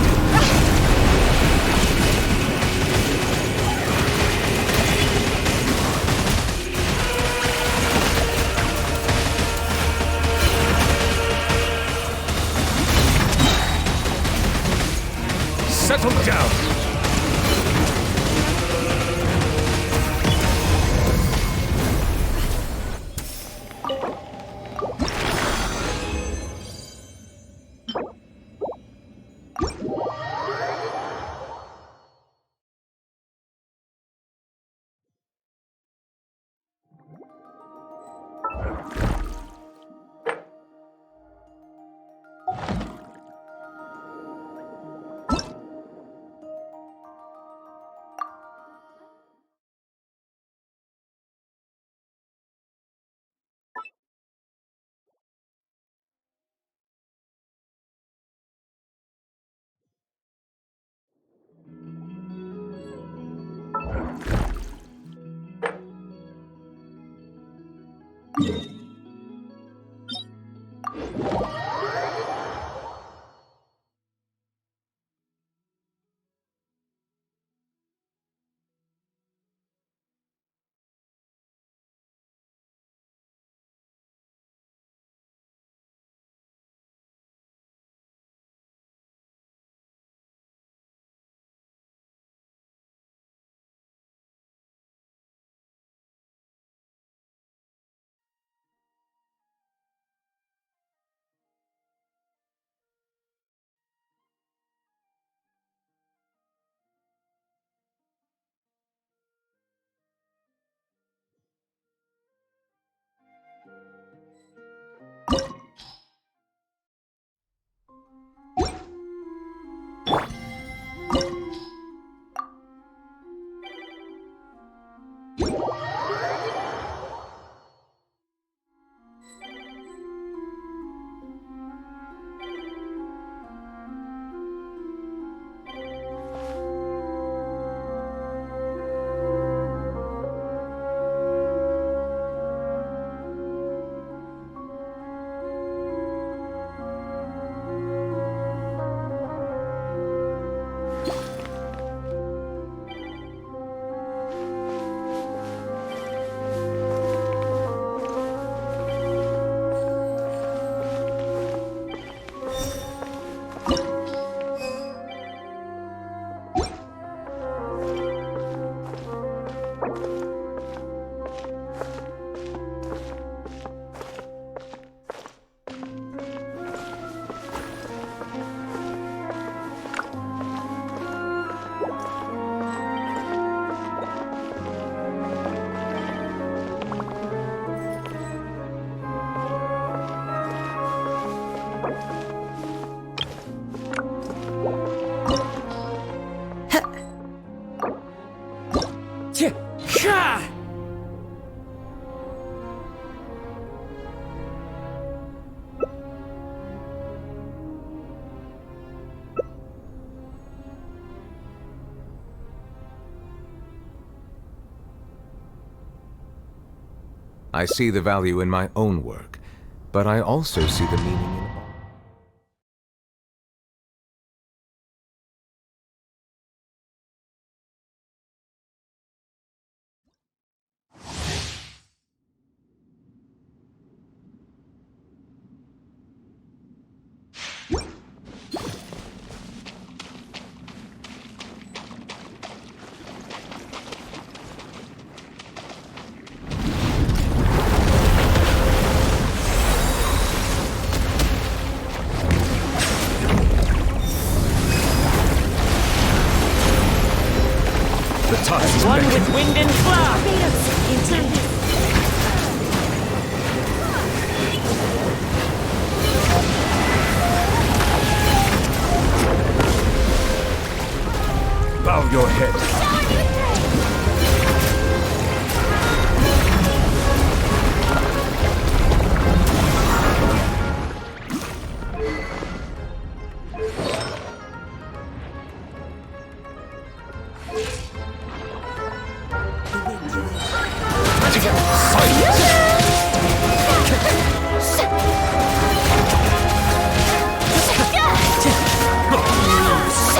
Settle down. I see the value in my own work, but I also see the meaning in The tides One with wind and cloud. Bow your head.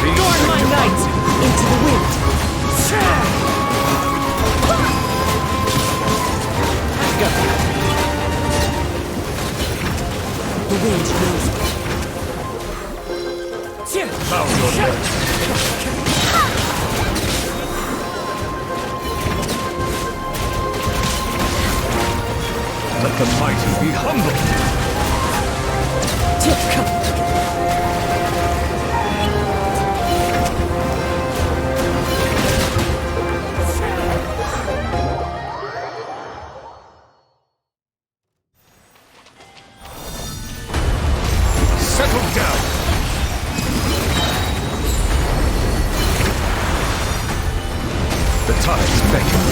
Adorn my night into the wind. The wind knows me. Bow your head. Let the mighty be humble. Settle down. The tides beckon.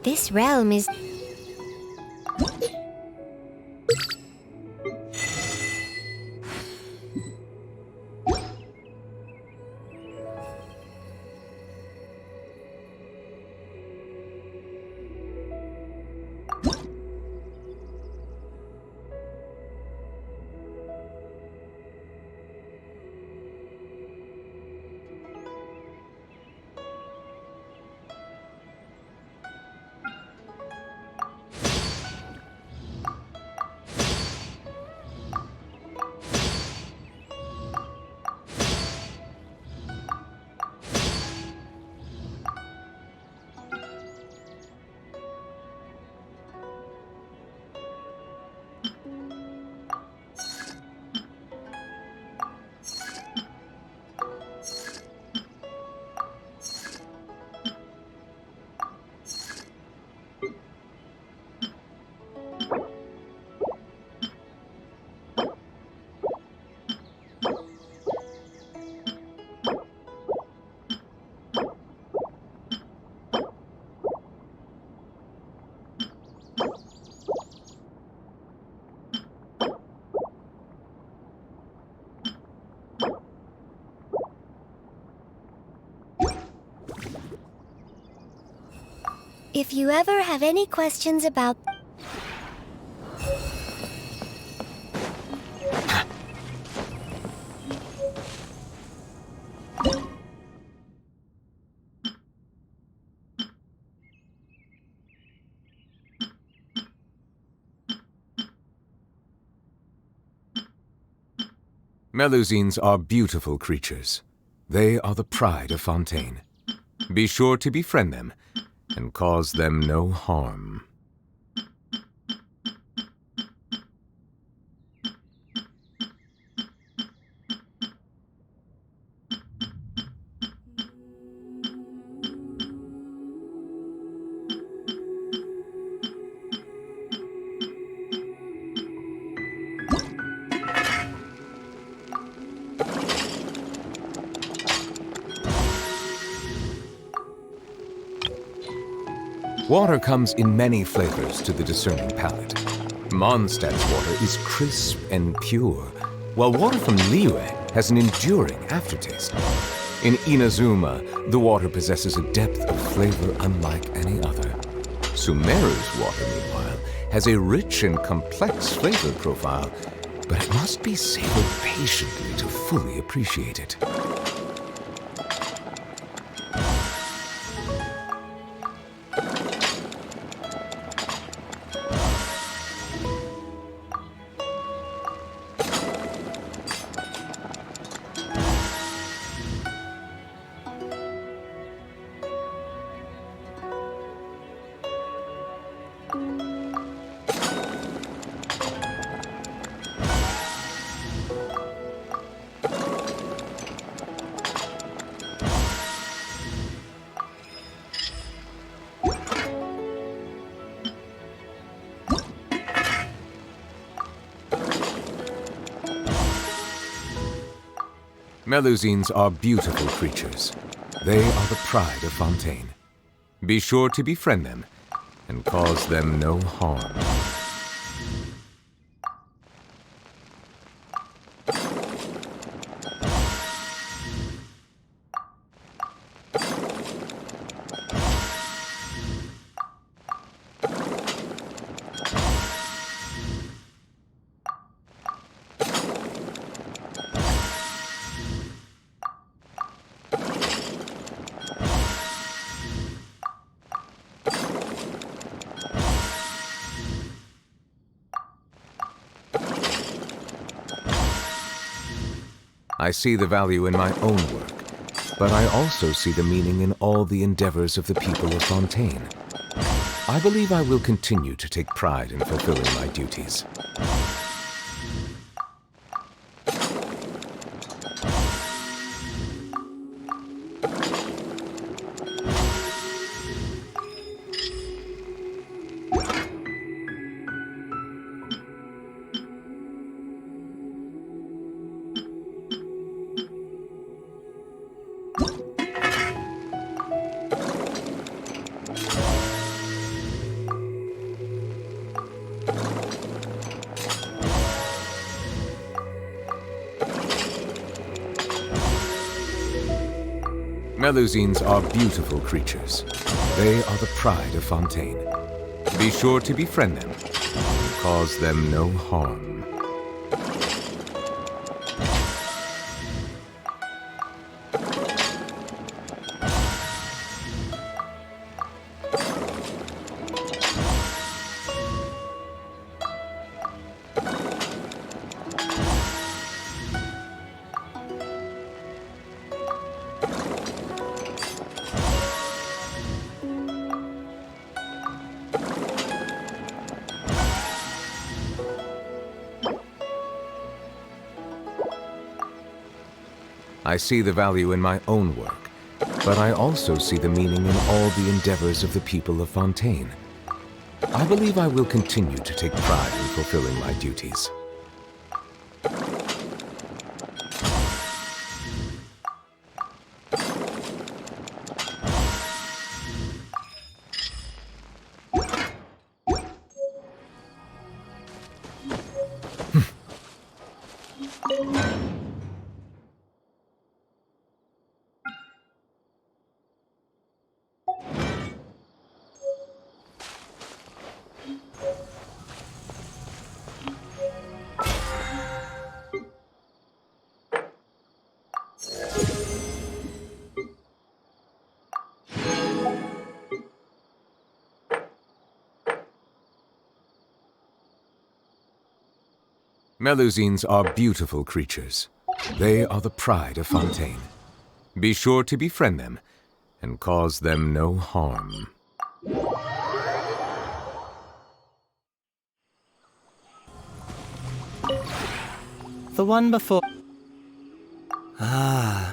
This realm is... If you ever have any questions about... Melusines are beautiful creatures. They are the pride of Fontaine. Be sure to befriend them and cause them no harm. Water comes in many flavors to the discerning palate. Mondstadt's water is crisp and pure, while water from Liyue has an enduring aftertaste. In Inazuma, the water possesses a depth of flavor unlike any other. Sumeru's water, meanwhile, has a rich and complex flavor profile, but it must be savored patiently to fully appreciate it. Melusines are beautiful creatures. They are the pride of Fontaine. Be sure to befriend them and cause them no harm. I see the value in my own work, but I also see the meaning in all the endeavors of the people of Fontaine. I believe I will continue to take pride in fulfilling my duties. Melusines are beautiful creatures. They are the pride of Fontaine. Be sure to befriend them and cause them no harm. I see the value in my own work, but I also see the meaning in all the endeavors of the people of Fontaine. I believe I will continue to take pride in fulfilling my duties. Melusines are beautiful creatures. They are the pride of Fontaine. Be sure to befriend them and cause them no harm. The one before. Ah.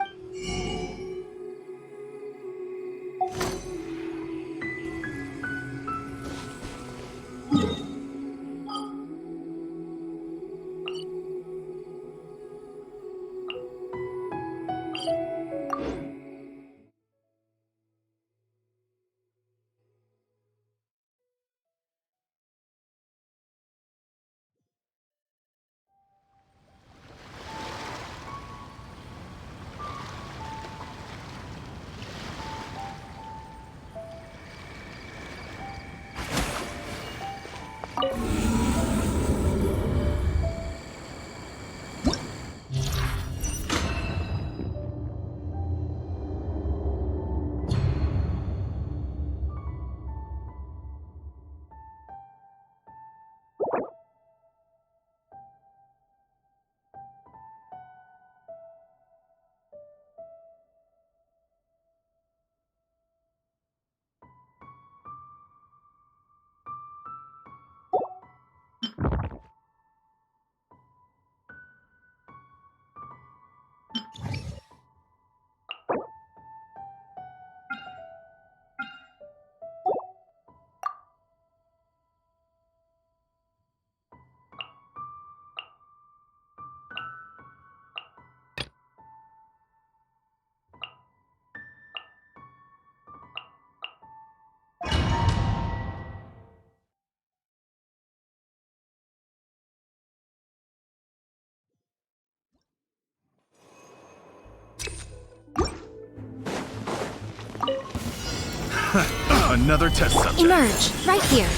Another test subject. Emerge, right here.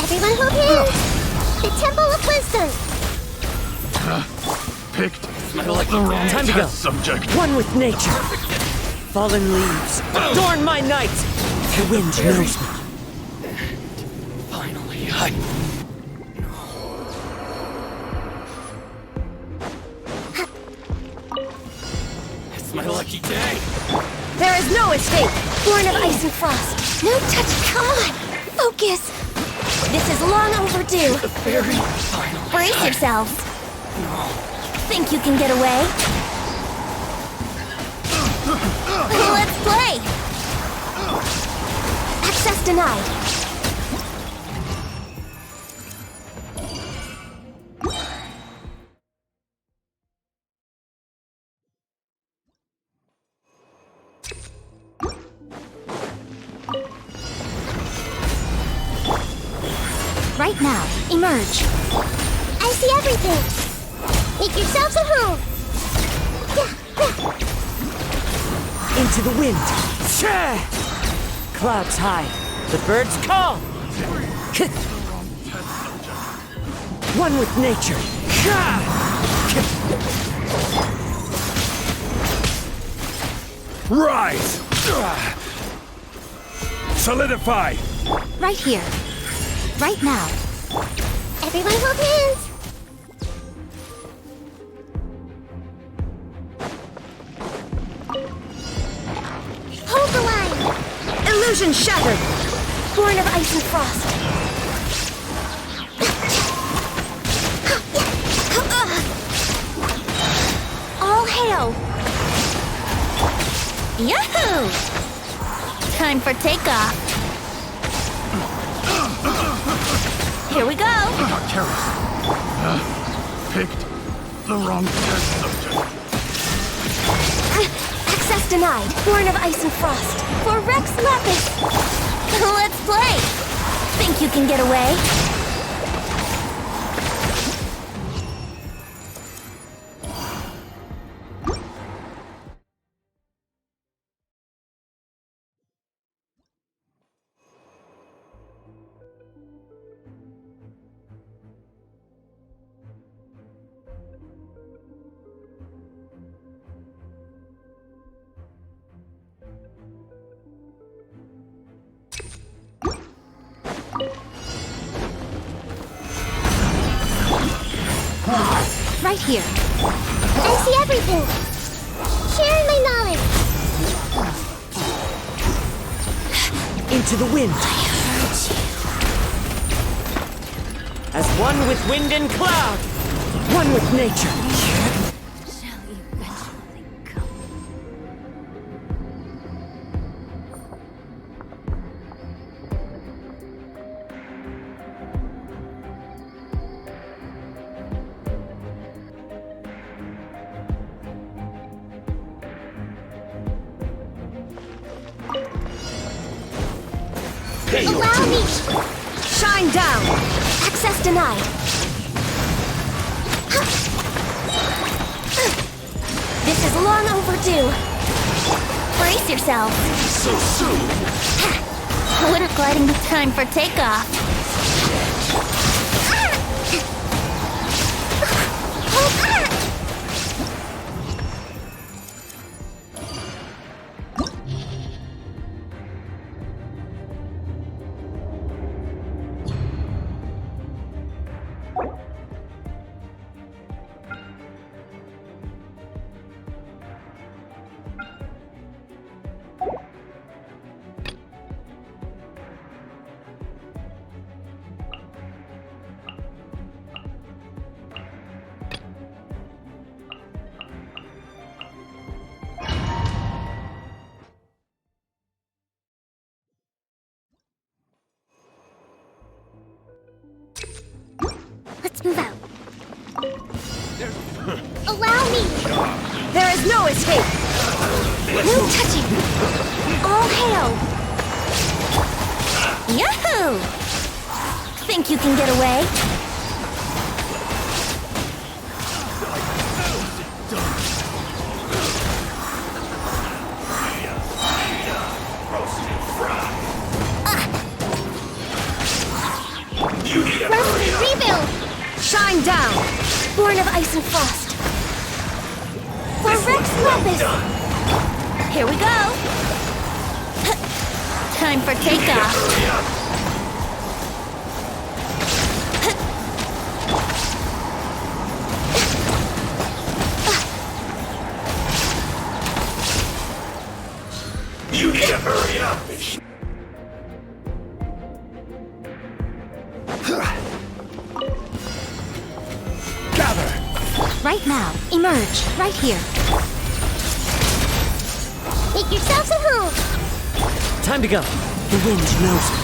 Everyone hold hands! The Temple of Wisdom! Picked Time to go. subject. One with nature. Fallen leaves. Adorn my night. The wind knows me. Finally, It's my lucky day. There is no escape! Born of ice and frost. No touch. Come on. Focus. This is long overdue. Very final. Brace yourselves. Think you can get away? Let's play. Access denied. Right now, emerge. I see everything! Make yourselves at home! Into the wind. Clouds high. The birds call. One with nature. Rise! Solidify! Right here. Right now. Everyone hold hands! Hold the line! Illusion shattered. Born of ice and frost. All hail. Yahoo! Time for takeoff. Here we go. Picked the wrong test subject. Access denied. Born of ice and frost. For Rex Lapis. Let's play. Think you can get away? right here. I see everything. Sharing my knowledge. Into the wind. As one with wind and cloud. One with nature. Shall eventually come. Allow me. Shine down! Access denied. This is long overdue. Brace yourself. So soon! Winter gliding the time for takeoff. Let's move out. Allow me. There is no escape. No touching. All hail. Yahoo! Think you can get away? Rebuild. Shine down. Born of ice and frost. For Rex Lapis. Here we go. Time for takeoff. You need to hurry up! Gather! Right now. Emerge. Right here. Make yourselves at home. Time to go. The wind knows it.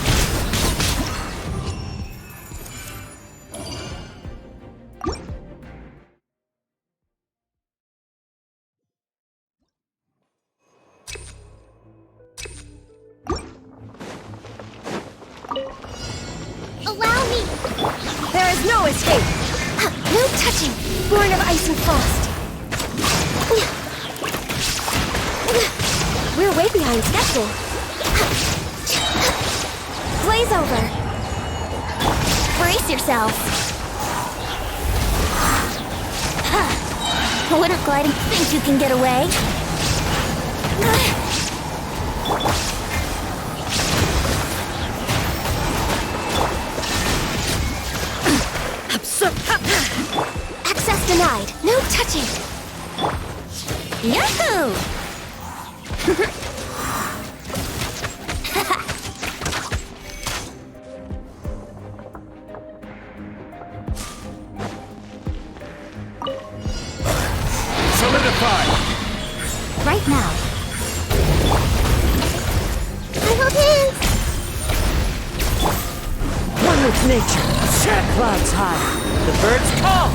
Allow me. There is no escape. No touching. Born of ice and frost. We're way behind schedule. Blaze over. Brace yourself. Winter gliding. Think you can get away? Access denied. No touching. Yahoo! Solidify! Right now. I hold hands. One with nature. Set clouds high. The birds call.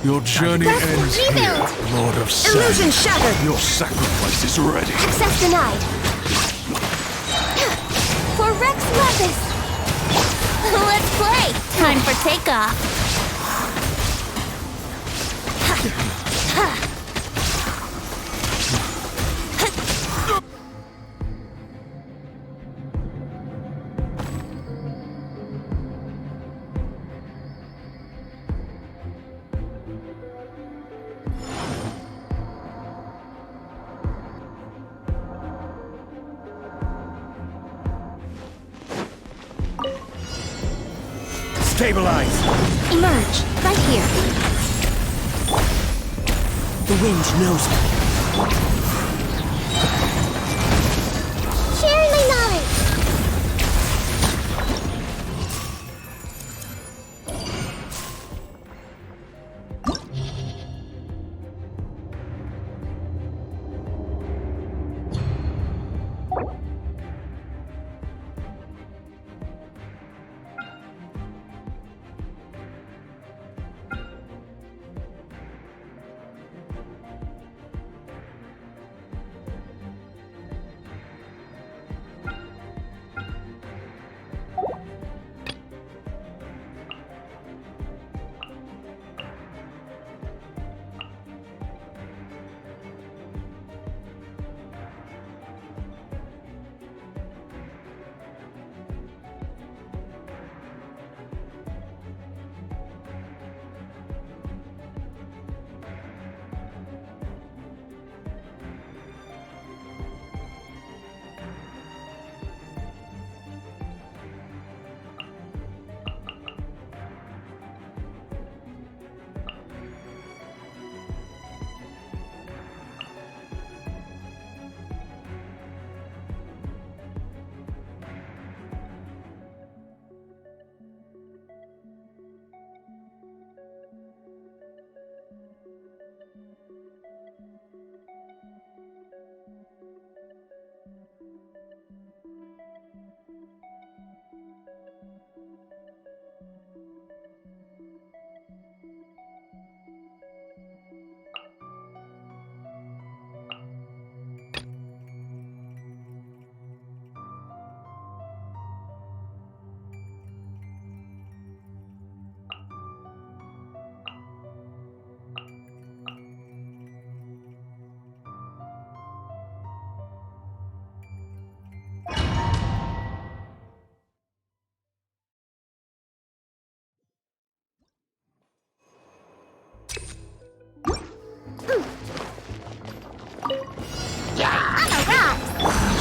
Your journey ends here, Rebuild. Lord of Sand. Illusion shattered. Your sacrifice is ready. Access denied. For Rex Lapis. Let's play. Time for takeoff. Stabilize! Emerge, right here. The wind knows me. Share my knowledge!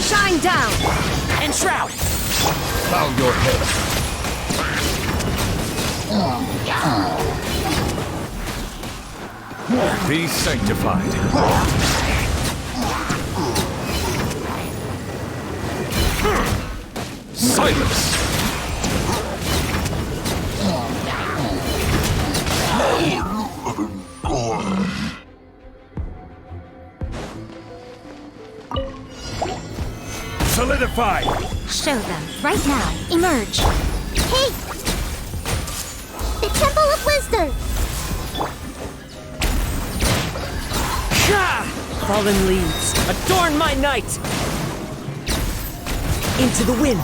Shine down! Enshroud! Bow your head. Be sanctified. Silence! Solidify! Show them, right now. Emerge. Hey! The Temple of Wisdom! Fallen leaves, adorn my night! Into the wind!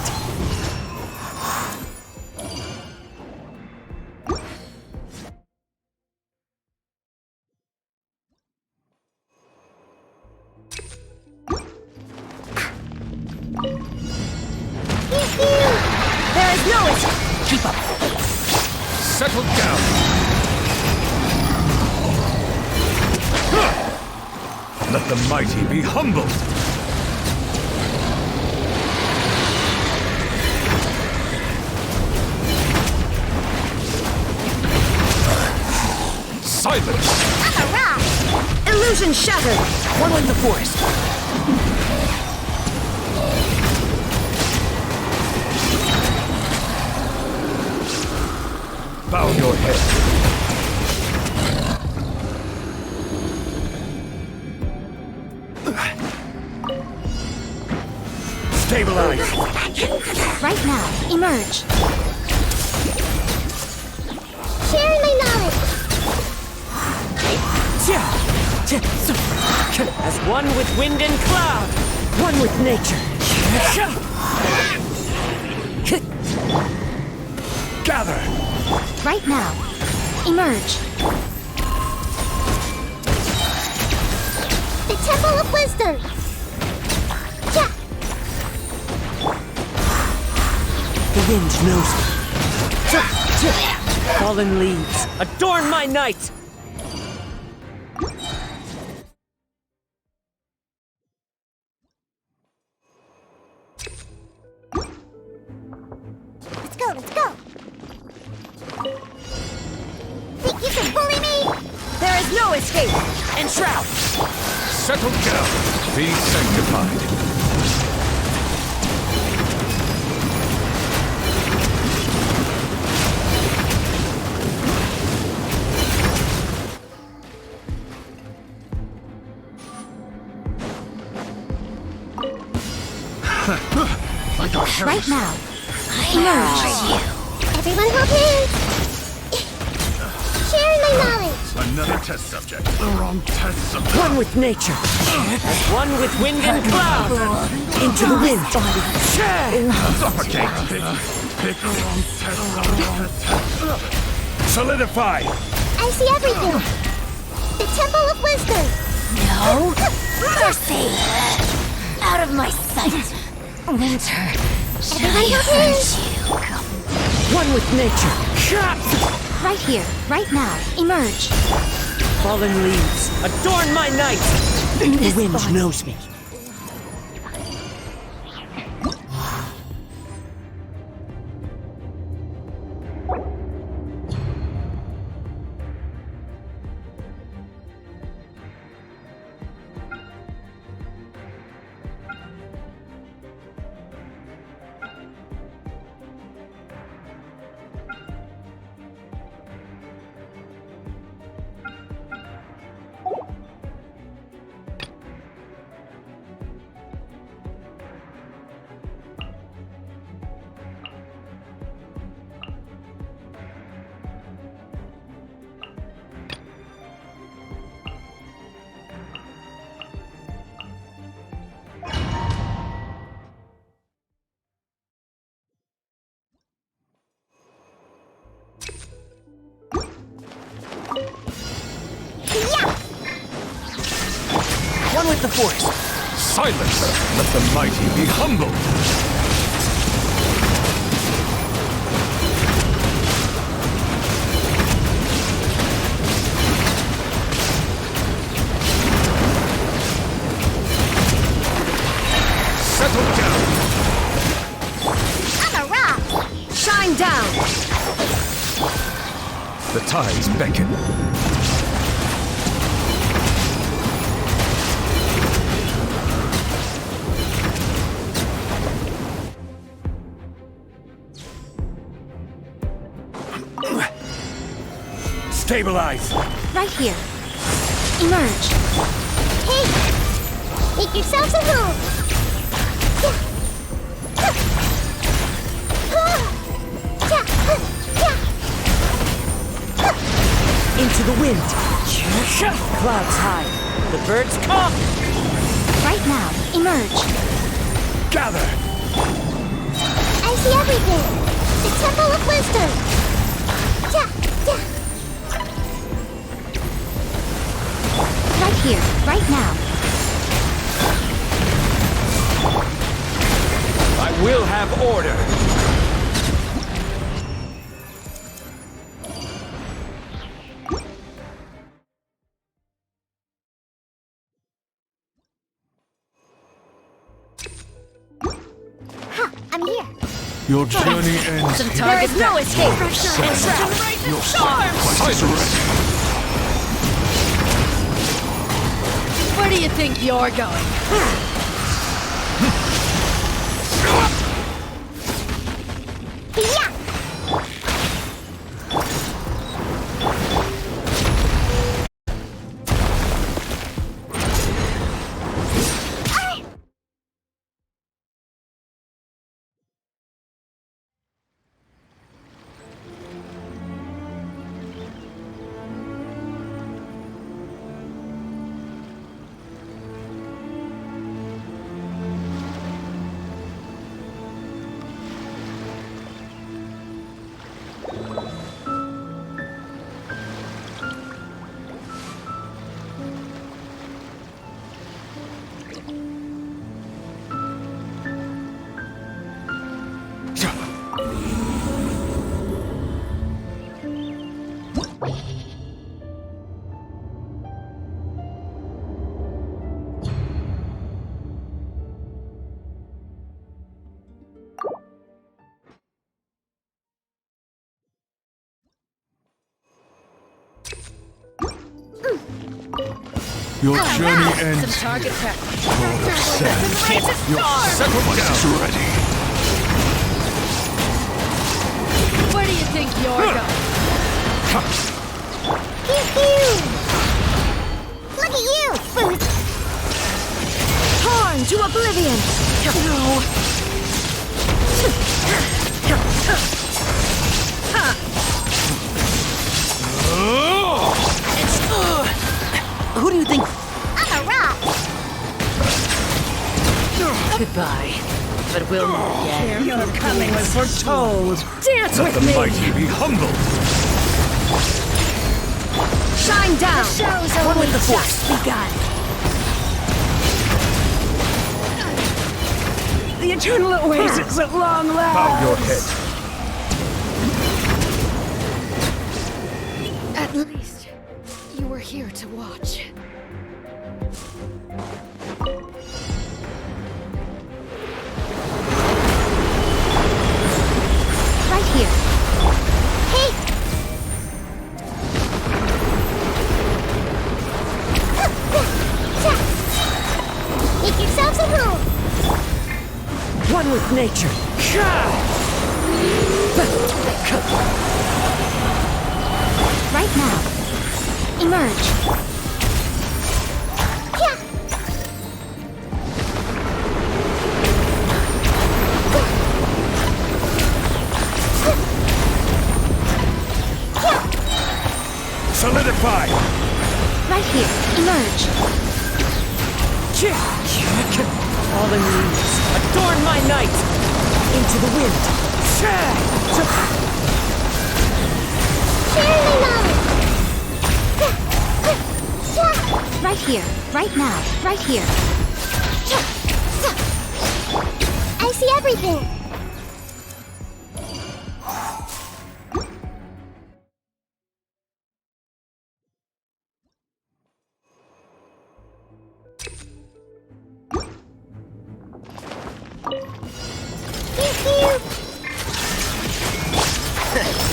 There is no escape. Keep up! Settle down! Let the mighty be humbled! Silence! Illusion shattered. One with the forest! Bow your head. Stabilize! Right now. Emerge. Share my knowledge! As one with wind and cloud! One with nature! Gather! Right now. Emerge. The Temple of Wisdom! Yeah. The wind knows me. Fallen leaves, adorn my night! Let's go, let's go! is no escape! Enshroud! Settle down. Be sanctified. Right now. Emerge. Everyone hold hands. Sharing my knowledge. Another test subject. Test subject. One with nature. As one with wind and cloud. Into the wind. Suffocate. Pick. Test. Solidify. I see everything. The Temple of Wisdom. No mercy! Out of my sight! Winter, shall I avenge you? One with nature. Right here, right now. Emerge. Fallen leaves, adorn my night! The wind knows me. One with the force. Silence. Let the mighty be humble. Settle down. I'm a rock. Shine down. The tides beckon. Stabilize! Right here. Emerge. Hey, make yourselves at home. Into the wind. Clouds high. The birds come. Right now. Emerge. Gather! I see everything. The Temple of Wisdom. Right here, right now. I will have order! I'm here. Your journey ends here. There is no escape. Your silence! Where do you think you're going? Your journey ends Some target here. practice. Lord of Sand. Your sacrifice is ready. Where do you think you're going? Pew-pew! Look at you, Food! Torn to oblivion! No! Who do you think? I'm a rock! Goodbye. But we'll meet again. Your coming was foretold. Dance Let with the me! mighty be humbled. Shine down! Show's One only with the force. just begun. The eternal oasis at long last. Bow your head. At least, you were here to watch. Right here. Hey! Make yourselves at home! One with nature. Right now. Emerge. Yeah! Solidify. Right here. Emerge. Fallen leaves, adorn my night. Into the wind. Surely not! Right here. Right now. Right here. I see everything! Pew-pew!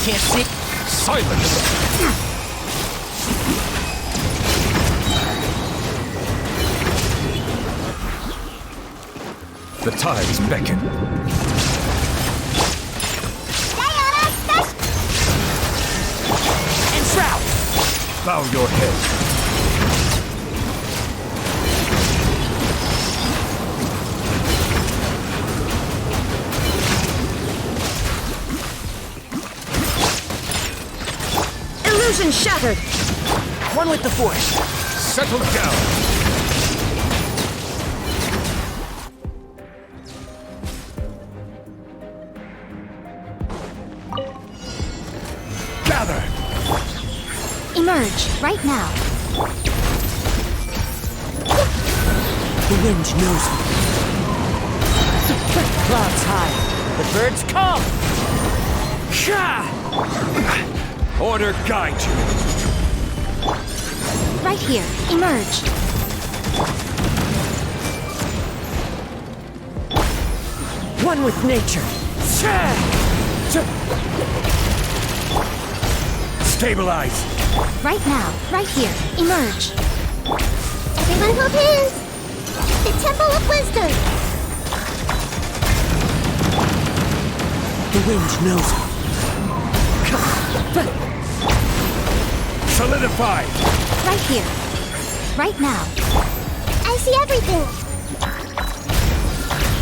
Can't see. Silence. The tides beckon. Enshroud! Bow your head. Illusion shattered. One with the force. Settle down. Gather. Emerge. Right now. The wind knows me. Clouds high. The birds come. Order guide you. Right here. Emerge. One with nature. Stabilize. Right now. Right here. Emerge. Everyone hold hands! The Temple of Wisdom! The wind knows me. Solidify. Right here. Right now. I see everything!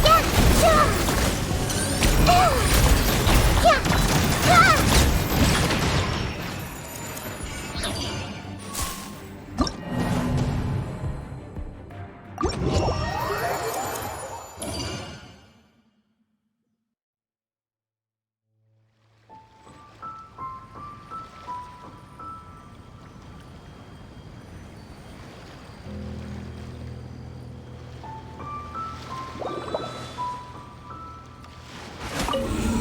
Yeah! Yeah! Yeah! Ah!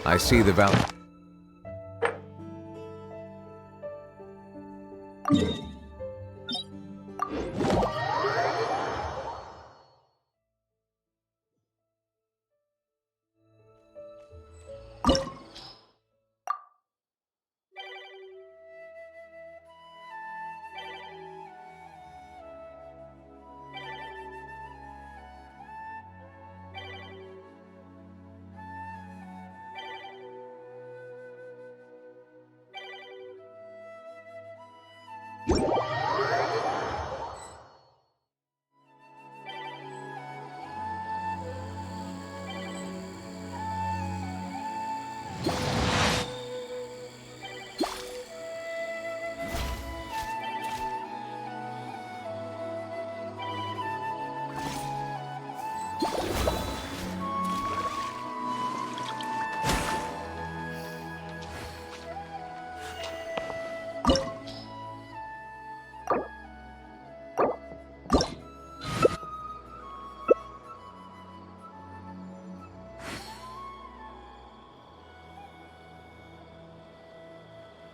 I see the valley.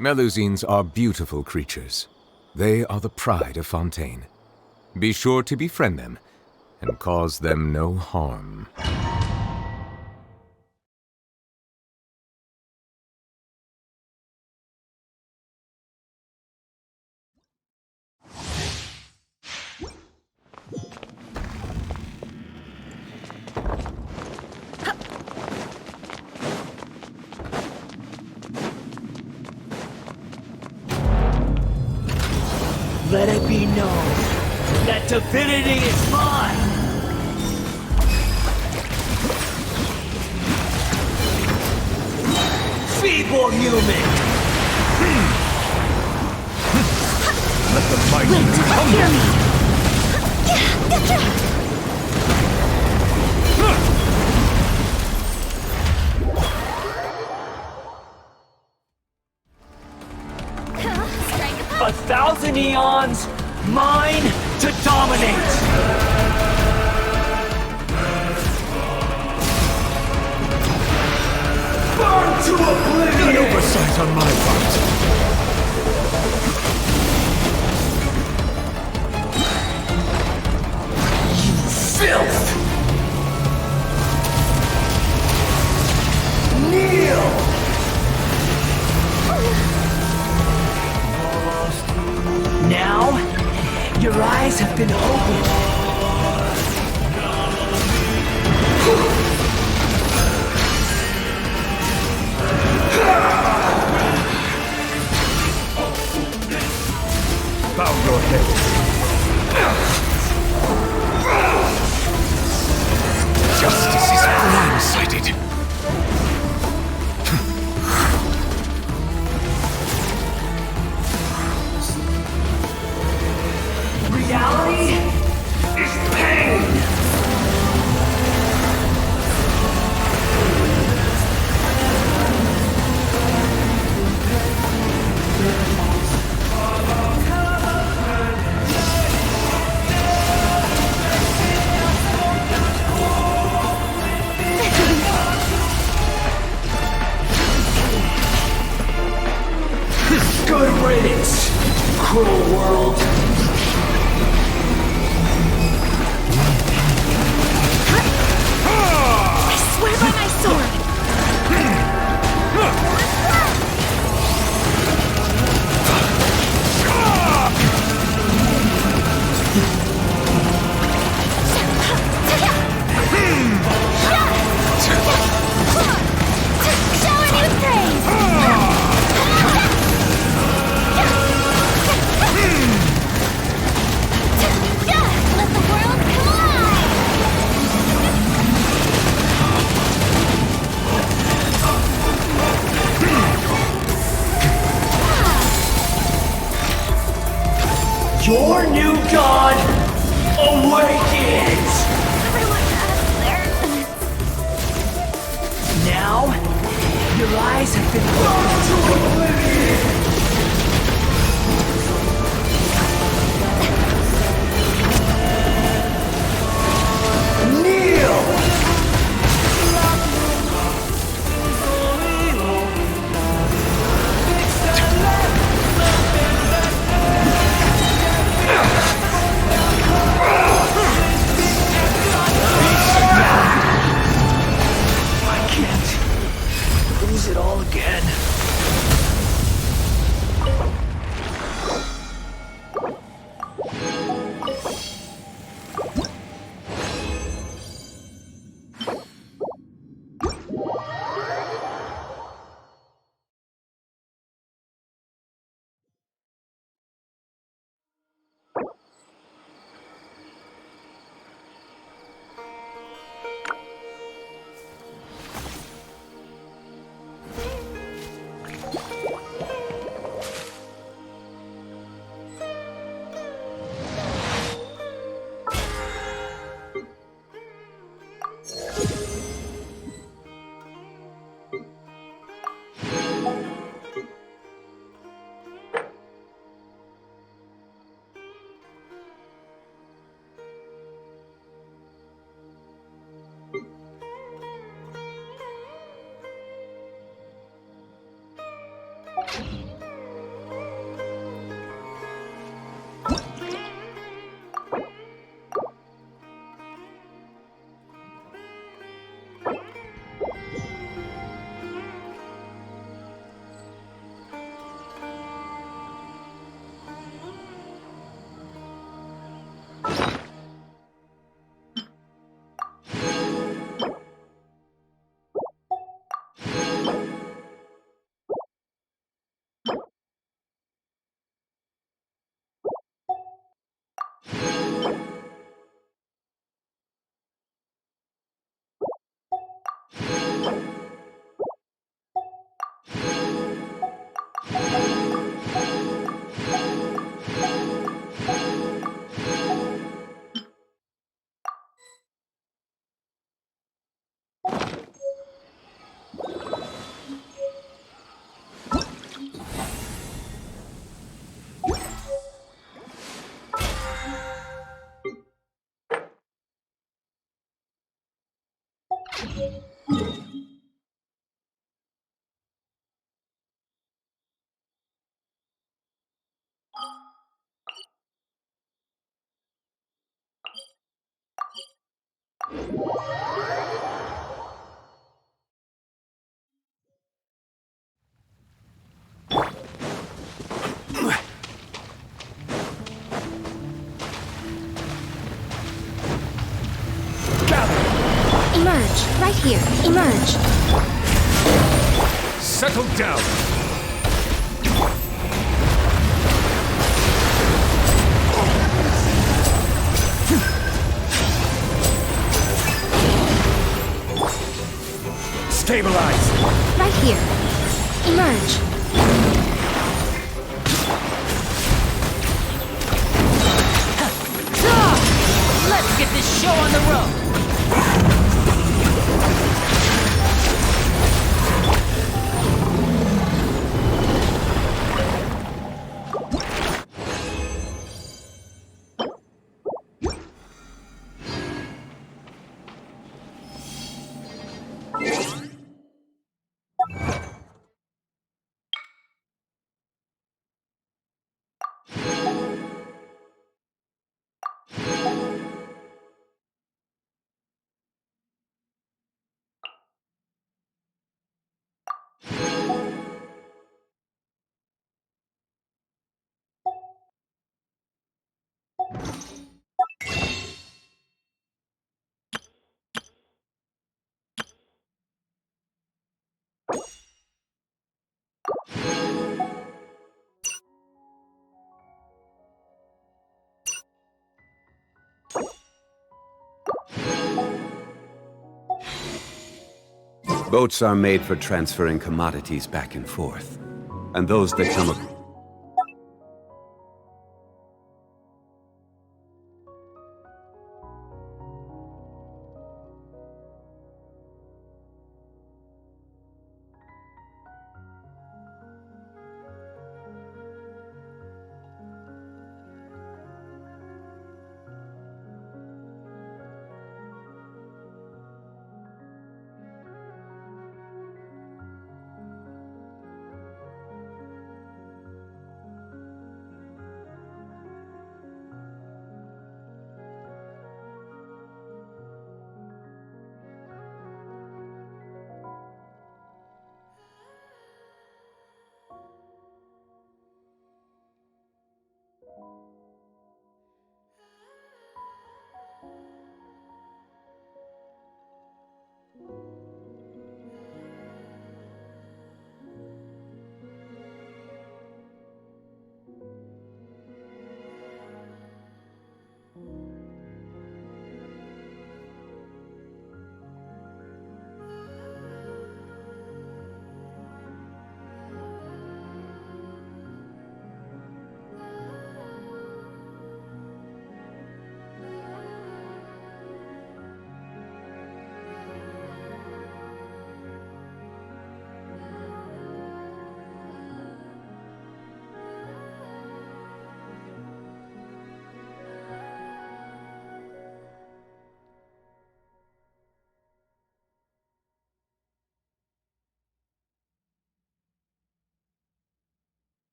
Melusines are beautiful creatures. They are the pride of Fontaine. Be sure to befriend them and cause them no harm. Let it be known that divinity is mine! Feeble human! Let the mighty A thousand eons, mine to dominate! Burn to oblivion! An oversight on my part. You filth! Kneel! Now, eyes have been opened. Bow your head. Justice is blindsided. Reality is pain. Good riddance, cruel world. I swear by my sword! Shower new praise! Let the world collide! Your new god awakens! Everyone has their... Now, your eyes have been brought to oblivion! Kneel! I can't lose it all again. Emerge. Right here. Emerge. Settle down. Stabilize. Right here. Emerge. Let's get this show on the road! Boats are made for transferring commodities back and forth. And those that come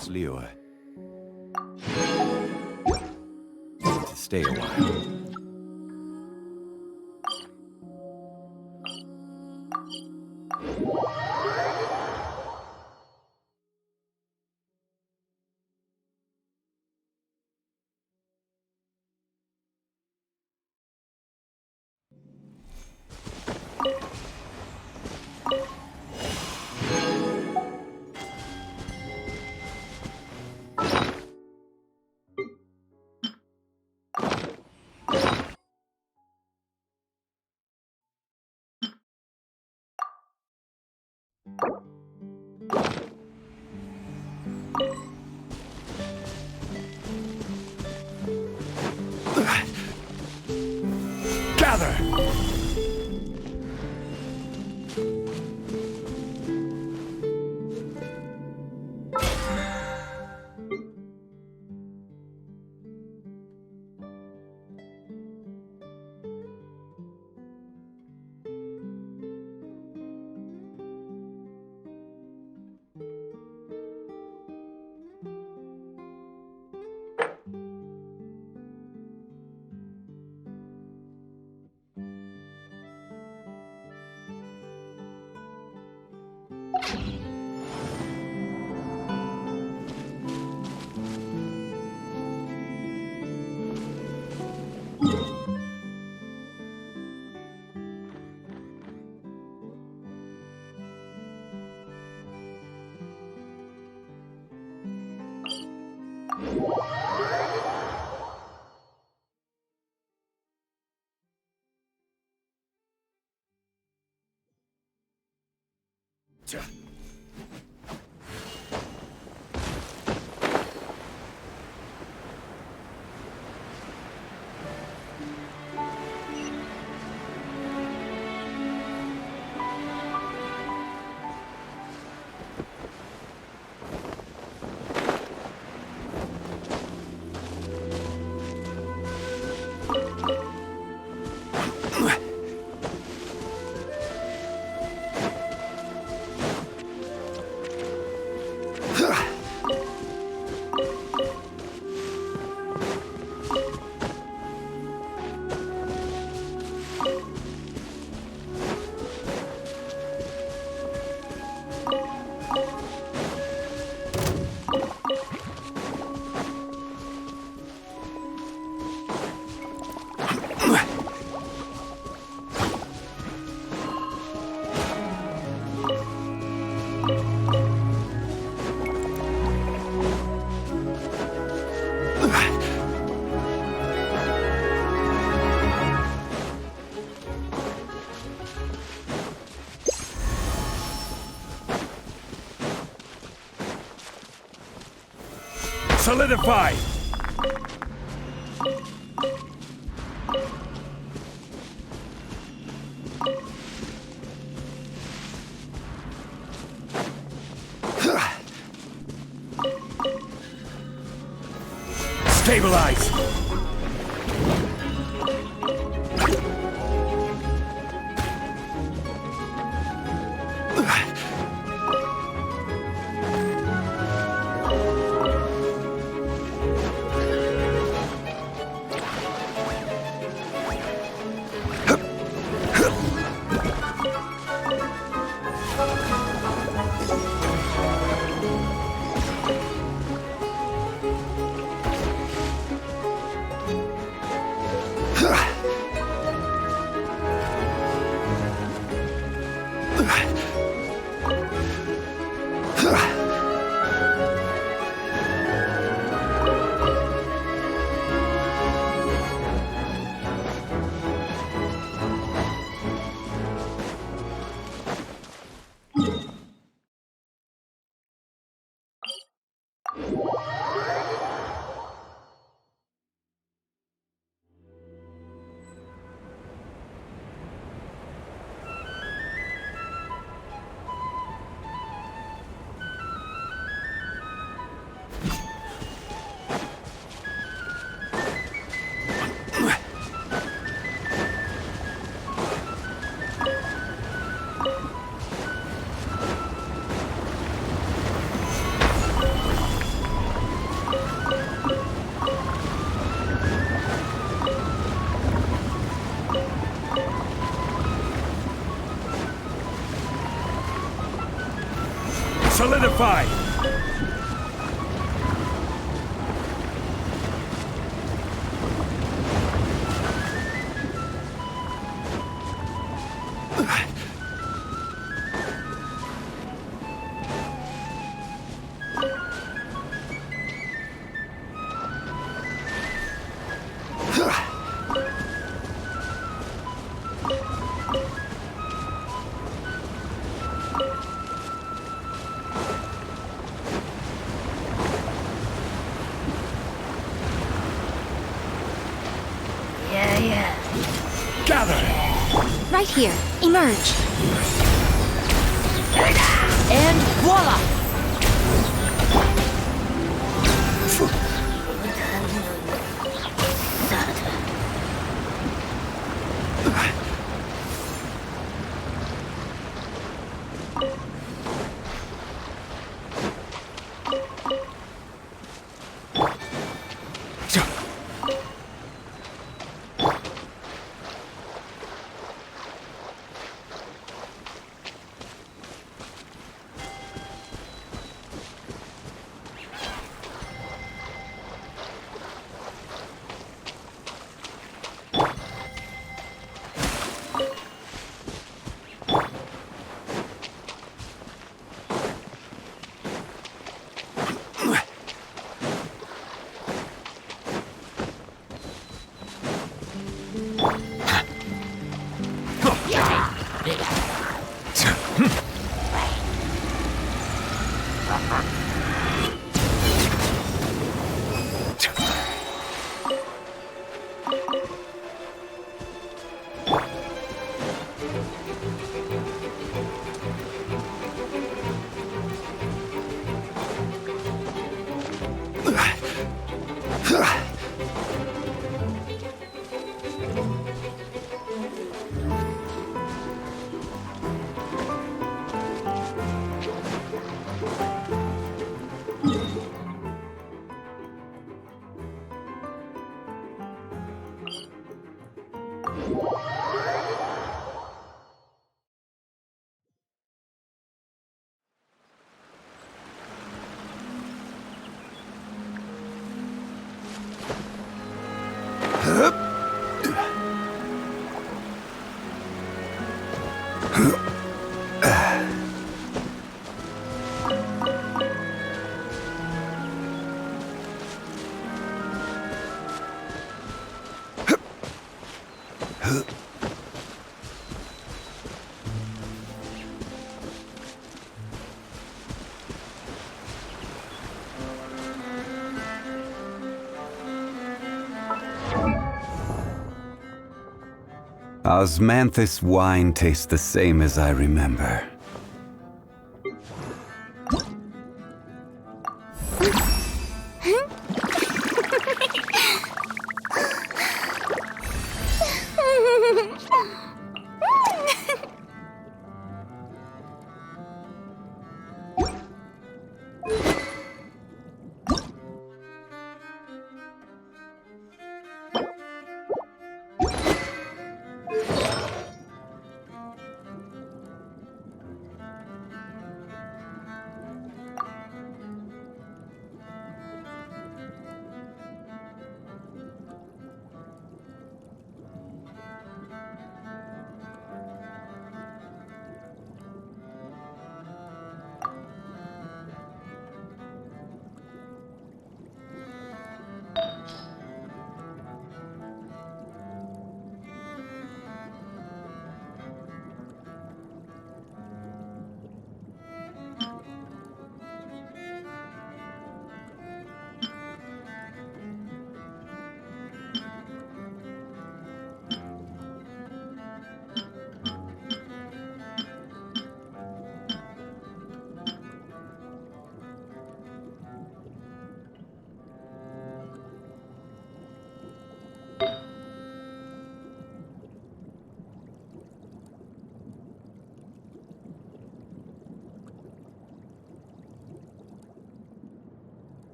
towards Liyue. To stay a while. Gather! Solidify! Stabilize! Solidify! Right here. Emerge. And voila! Osmanthus wine tastes the same as I remember.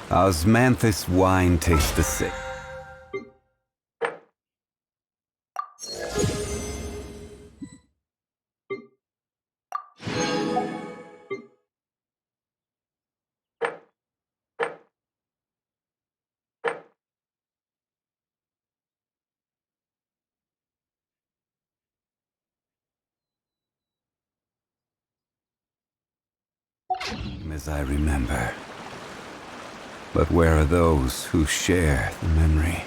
Osmanthus wine tastes the same. As I remember. But where are those who share the memory?